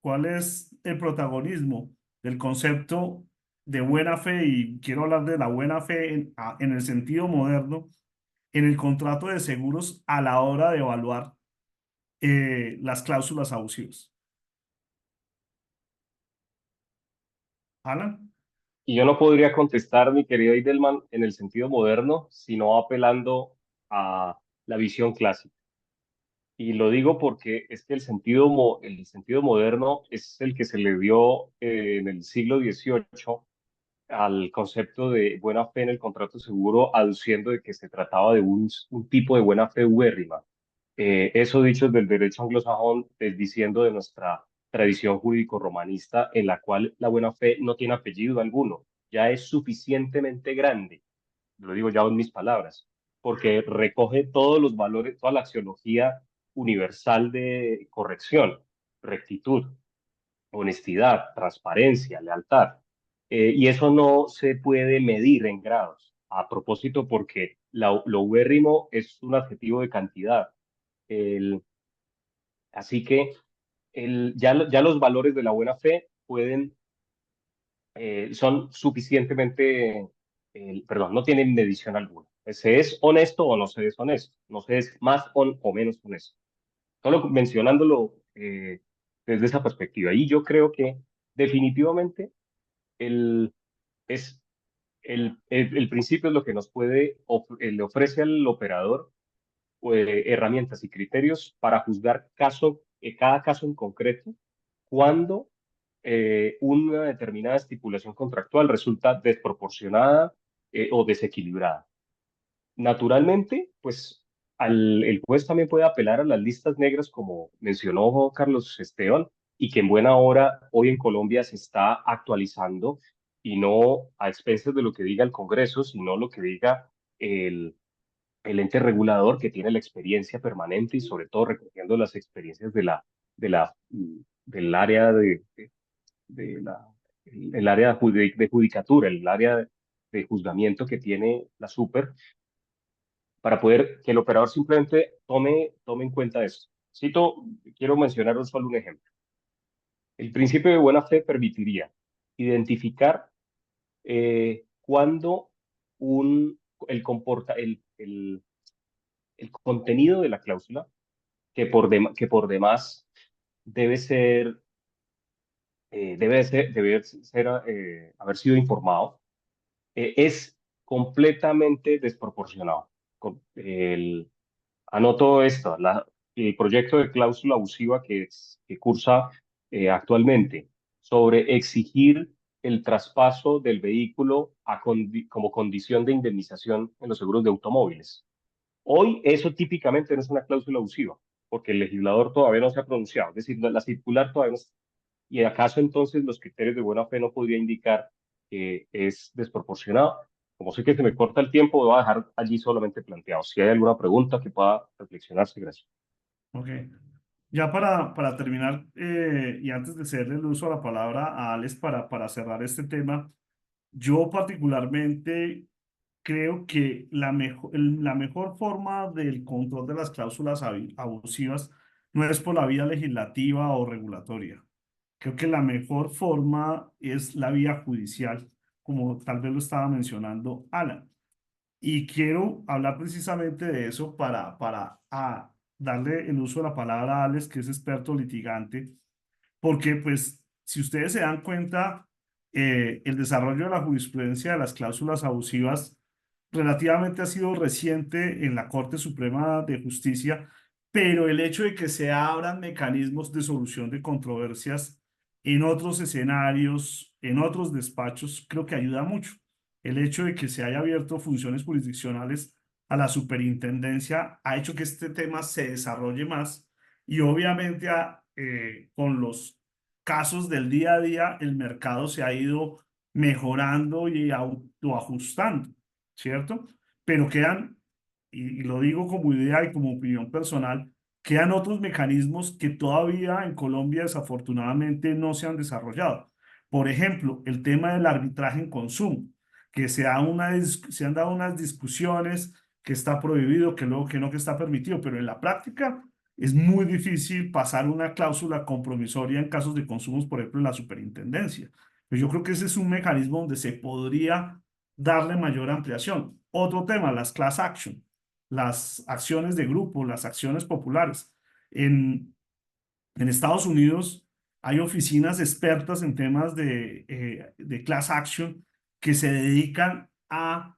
cuál es el protagonismo del concepto de buena fe, y quiero hablar de la buena fe en el sentido moderno, en el contrato de seguros a la hora de evaluar las cláusulas abusivas. Alan. Y yo no podría contestar, mi querido Idelman, en el sentido moderno, sino apelando a la visión clásica. Y lo digo porque es que el sentido moderno es el que se le dio en el siglo XVIII al concepto de buena fe en el contrato seguro, aduciendo de que se trataba de un tipo de buena fe ubérrima. Eso dicho del derecho anglosajón, diciendo de nuestra tradición jurídico-romanista, en la cual la buena fe no tiene apellido alguno, ya es suficientemente grande, lo digo ya en mis palabras, porque recoge todos los valores, toda la axiología universal de corrección, rectitud, honestidad, transparencia, lealtad. Y eso no se puede medir en grados. A propósito, porque lo ubérrimo es un adjetivo de cantidad. El, Así que ya los valores de la buena fe son suficientemente, perdón, no tienen medición alguna. Se es honesto o no se es honesto, no se es más o menos honesto. Solo mencionándolo desde esa perspectiva. Y yo creo que definitivamente el, es, el principio es lo que nos le ofrece al operador herramientas y criterios para juzgar cada caso en concreto, cuándo una determinada estipulación contractual resulta desproporcionada o desequilibrada. Naturalmente, pues el juez también puede apelar a las listas negras, como mencionó Carlos Esteban, y que en buena hora hoy en Colombia se está actualizando y no a expensas de lo que diga el Congreso, sino lo que diga el, el ente regulador que tiene la experiencia permanente y sobre todo recogiendo las experiencias de la, del área de la, el área de judicatura, el área de juzgamiento que tiene la super para poder que el operador simplemente tome en cuenta esto. Quiero mencionar solo un ejemplo. El principio de buena fe permitiría identificar cuándo el, comporta, el contenido de la cláusula, que por demás debe ser, haber sido informado, es completamente desproporcionado. Anoto esto, el proyecto de cláusula abusiva que cursa actualmente sobre exigir el traspaso del vehículo como condición de indemnización en los seguros de automóviles. Hoy eso típicamente no es una cláusula abusiva, porque el legislador todavía no se ha pronunciado, es decir, la circular todavía no está. ¿Y acaso entonces los criterios de buena fe no podría indicar que es desproporcionado? Como sé que se me corta el tiempo, voy a dejar allí solamente planteado. Si hay alguna pregunta que pueda reflexionarse, gracias. Ok. Ya para terminar, y antes de cederle el uso a la palabra a Alex para cerrar este tema, yo particularmente creo que la mejor forma del control de las cláusulas abusivas no es por la vía legislativa o regulatoria. Creo que la mejor forma es la vía judicial, como tal vez lo estaba mencionando Alan. Y quiero hablar precisamente de eso para darle el uso de la palabra a Alex, que es experto litigante, porque pues si ustedes se dan cuenta, el desarrollo de la jurisprudencia de las cláusulas abusivas relativamente ha sido reciente en la Corte Suprema de Justicia, pero el hecho de que se abran mecanismos de solución de controversias en otros escenarios, en otros despachos, creo que ayuda mucho. El hecho de que se haya abierto funciones jurisdiccionales a la superintendencia ha hecho que este tema se desarrolle más y obviamente con los casos del día a día el mercado se ha ido mejorando y autoajustando, ¿cierto? Pero quedan, y lo digo como idea y como opinión personal, quedan otros mecanismos que todavía en Colombia desafortunadamente no se han desarrollado. Por ejemplo, el tema del arbitraje en consumo, que se han dado unas discusiones que está prohibido, que luego que no, que está permitido, pero en la práctica es muy difícil pasar una cláusula compromisoria en casos de consumos, por ejemplo, en la superintendencia. Pero yo creo que ese es un mecanismo donde se podría darle mayor ampliación. Otro tema, las class action, las acciones de grupo, las acciones populares. En Estados Unidos hay oficinas expertas en temas de class action que se dedican a,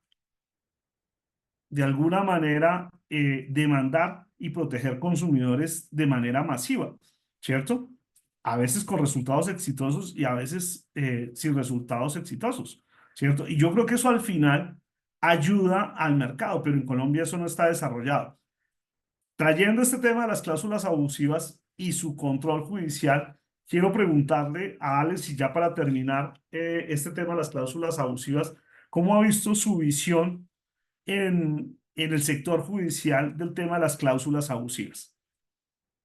de alguna manera, demandar y proteger consumidores de manera masiva, ¿cierto? A veces con resultados exitosos y a veces sin resultados exitosos, ¿cierto? Y yo creo que eso al final ayuda al mercado, pero en Colombia eso no está desarrollado. Trayendo este tema de las cláusulas abusivas y su control judicial, quiero preguntarle a Alex, y ya para terminar este tema de las cláusulas abusivas, ¿cómo ha visto su visión en el sector judicial del tema de las cláusulas abusivas?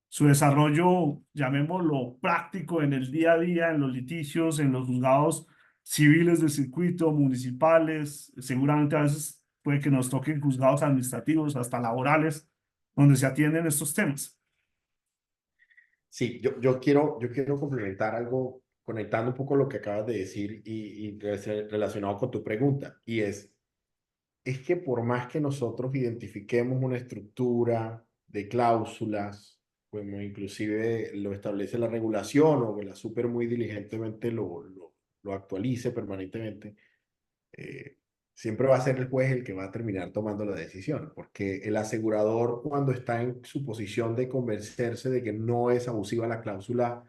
Su desarrollo, llamémoslo práctico en el día a día, en los litigios, en los juzgados civiles del circuito, municipales, seguramente a veces puede que nos toquen juzgados administrativos, hasta laborales, donde se atienden estos temas. Sí, yo quiero complementar algo, conectando un poco lo que acabas de decir y relacionado con tu pregunta, y es que por más que nosotros identifiquemos una estructura de cláusulas, como inclusive lo establece la regulación o que la super muy diligentemente lo actualice permanentemente, eh, siempre va a ser el juez el que va a terminar tomando la decisión, porque el asegurador cuando está en su posición de convencerse de que no es abusiva la cláusula,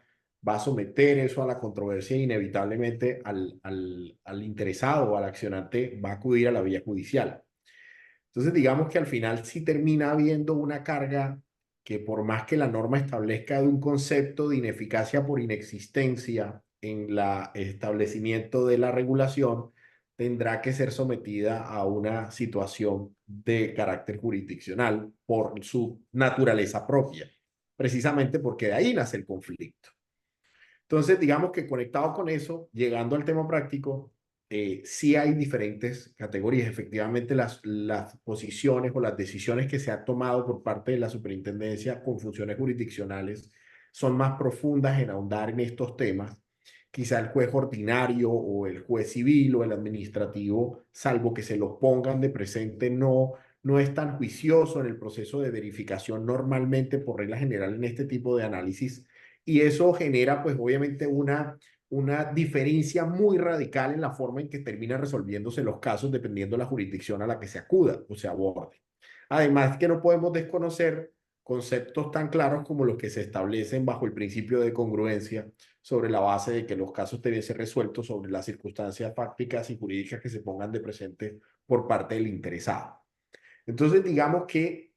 va a someter eso a la controversia e inevitablemente al interesado o al accionante va a acudir a la vía judicial. Entonces, digamos que al final sí termina habiendo una carga que por más que la norma establezca de un concepto de ineficacia por inexistencia en el establecimiento de la regulación, tendrá que ser sometida a una situación de carácter jurisdiccional por su naturaleza propia, precisamente porque de ahí nace el conflicto. Entonces, digamos que conectado con eso, llegando al tema práctico, sí hay diferentes categorías. Efectivamente, las posiciones o las decisiones que se han tomado por parte de la superintendencia con funciones jurisdiccionales son más profundas en ahondar en estos temas. Quizá el juez ordinario o el juez civil o el administrativo, salvo que se los pongan de presente, no es tan juicioso en el proceso de verificación normalmente por regla general en este tipo de análisis, y eso genera pues obviamente una diferencia muy radical en la forma en que terminan resolviéndose los casos dependiendo de la jurisdicción a la que se acuda o se aborde. Además que no podemos desconocer conceptos tan claros como los que se establecen bajo el principio de congruencia sobre la base de que los casos deben ser resueltos sobre las circunstancias fácticas y jurídicas que se pongan de presente por parte del interesado. Entonces, digamos que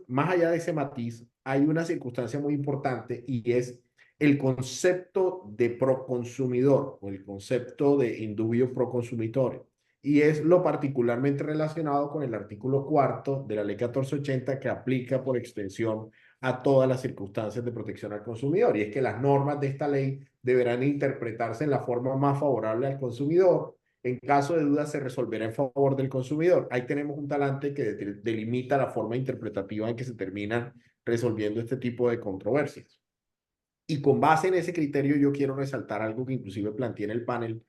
más allá de ese matiz, hay una circunstancia muy importante y es el concepto de proconsumidor o el concepto de indubio proconsumidor. Y es lo particularmente relacionado con el artículo 4 de la Ley 1480 que aplica por extensión a todas las circunstancias de protección al consumidor. Y es que las normas de esta ley deberán interpretarse en la forma más favorable al consumidor. En caso de duda, se resolverá en favor del consumidor. Ahí tenemos un talante que delimita la forma interpretativa en que se terminan resolviendo este tipo de controversias. Y con base en ese criterio, yo quiero resaltar algo que inclusive planteé en el panel,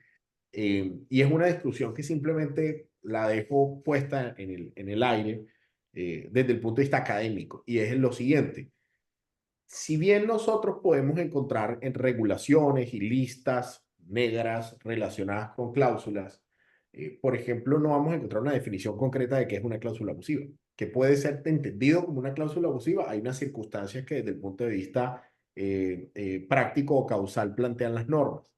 y es una discusión que simplemente la dejo puesta en el aire desde el punto de vista académico, y es lo siguiente. Si bien nosotros podemos encontrar en regulaciones y listas negras relacionadas con cláusulas, por ejemplo, no vamos a encontrar una definición concreta de qué es una cláusula abusiva, que puede ser entendido como una cláusula abusiva. Hay unas circunstancias que desde el punto de vista práctico o causal plantean las normas.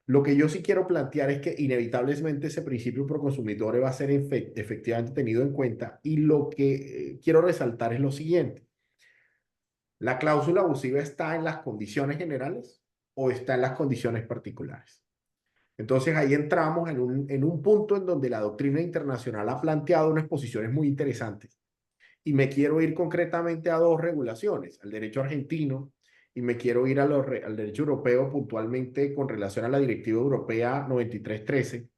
Lo que yo sí quiero plantear es que inevitablemente ese principio pro consumidor va a ser efectivamente tenido en cuenta, y lo que quiero resaltar es lo siguiente. ¿La cláusula abusiva está en las condiciones generales o está en las condiciones particulares? Entonces ahí entramos en un punto en donde la doctrina internacional ha planteado unas posiciones muy interesantes. Y me quiero ir concretamente a dos regulaciones, al derecho argentino, y me quiero ir al derecho europeo puntualmente con relación a la Directiva Europea 9313,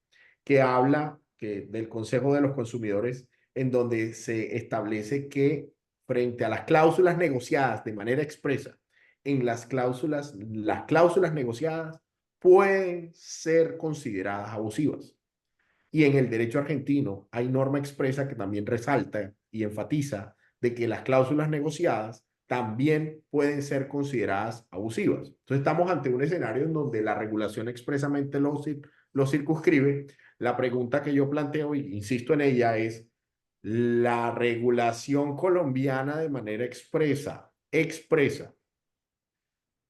que habla del Consejo de los Consumidores, en donde se establece que frente a las cláusulas negociadas de manera expresa, las cláusulas negociadas pueden ser consideradas abusivas. Y en el derecho argentino hay norma expresa que también resalta y enfatiza de que las cláusulas negociadas también pueden ser consideradas abusivas. Entonces estamos ante un escenario en donde la regulación expresamente lo circunscribe. La pregunta que yo planteo, y insisto en ella, es: ¿la regulación colombiana de manera expresa,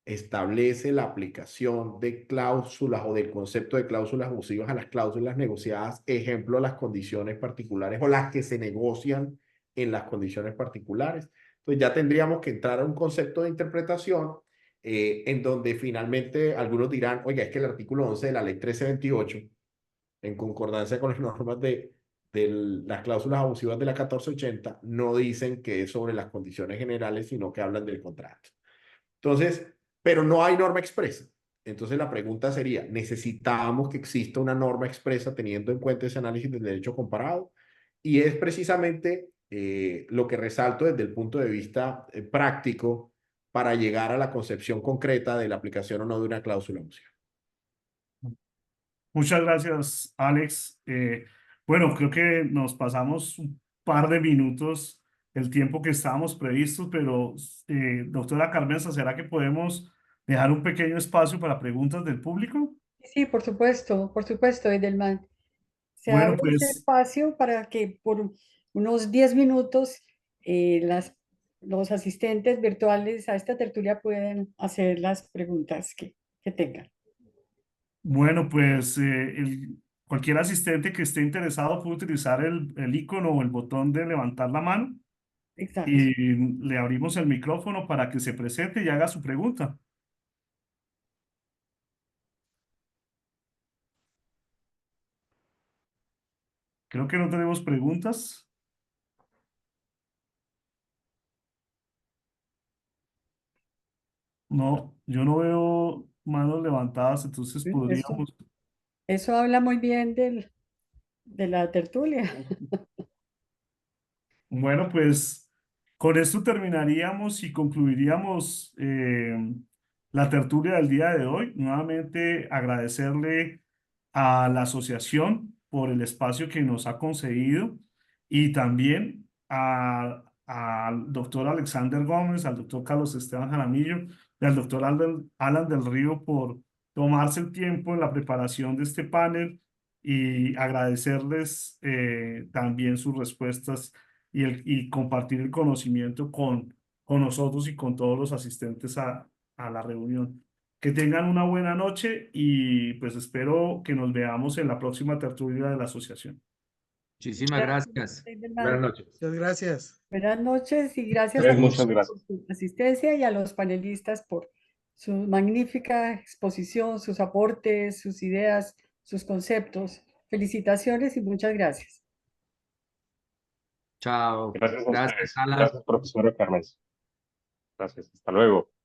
establece la aplicación de cláusulas o del concepto de cláusulas abusivas a las cláusulas negociadas, ejemplo, las condiciones particulares o las que se negocian en las condiciones particulares? Entonces ya tendríamos que entrar a un concepto de interpretación en donde finalmente algunos dirán, oiga, es que el artículo 11 de la ley 1328, en concordancia con las normas de las cláusulas abusivas de la 1480, no dicen que es sobre las condiciones generales, sino que hablan del contrato. Entonces, pero no hay norma expresa. Entonces la pregunta sería, ¿necesitamos que exista una norma expresa teniendo en cuenta ese análisis del derecho comparado? Y es precisamente lo que resalto desde el punto de vista práctico para llegar a la concepción concreta de la aplicación o no de una cláusula abusiva. Muchas gracias, Alex. Bueno, creo que nos pasamos un par de minutos el tiempo que estábamos previstos, pero doctora Carmenza, ¿será que podemos dejar un pequeño espacio para preguntas del público? Sí, por supuesto, Edelman. Se Bueno, abre ese pues espacio para que por unos 10 minutos las los asistentes virtuales a esta tertulia pueden hacer las preguntas que tengan. Bueno, pues cualquier asistente que esté interesado puede utilizar el icono o el botón de levantar la mano Exacto. y le abrimos el micrófono para que se presente y haga su pregunta. Creo que no tenemos preguntas. No, yo no veo manos levantadas, entonces podríamos... Eso habla muy bien de la tertulia. Bueno, pues con esto terminaríamos y concluiríamos la tertulia del día de hoy. Nuevamente agradecerle a la asociación por el espacio que nos ha concedido y también al doctor Alexander Gómez, al doctor Carlos Esteban Jaramillo y al doctor Alan del Río por tomarse el tiempo en la preparación de este panel y agradecerles también sus respuestas y compartir el conocimiento con nosotros y con todos los asistentes a la reunión. Que tengan una buena noche y pues espero que nos veamos en la próxima tertulia de la asociación. Muchísimas gracias. Buenas noches. Muchas gracias. Buenas noches y gracias a Muchas todos gracias. por su asistencia y a los panelistas por su magnífica exposición, sus aportes, sus ideas, sus conceptos. Felicitaciones y muchas gracias. Chao. Gracias a Gracias, ustedes. Alan. Gracias, profesora Carmen. Gracias. Hasta luego.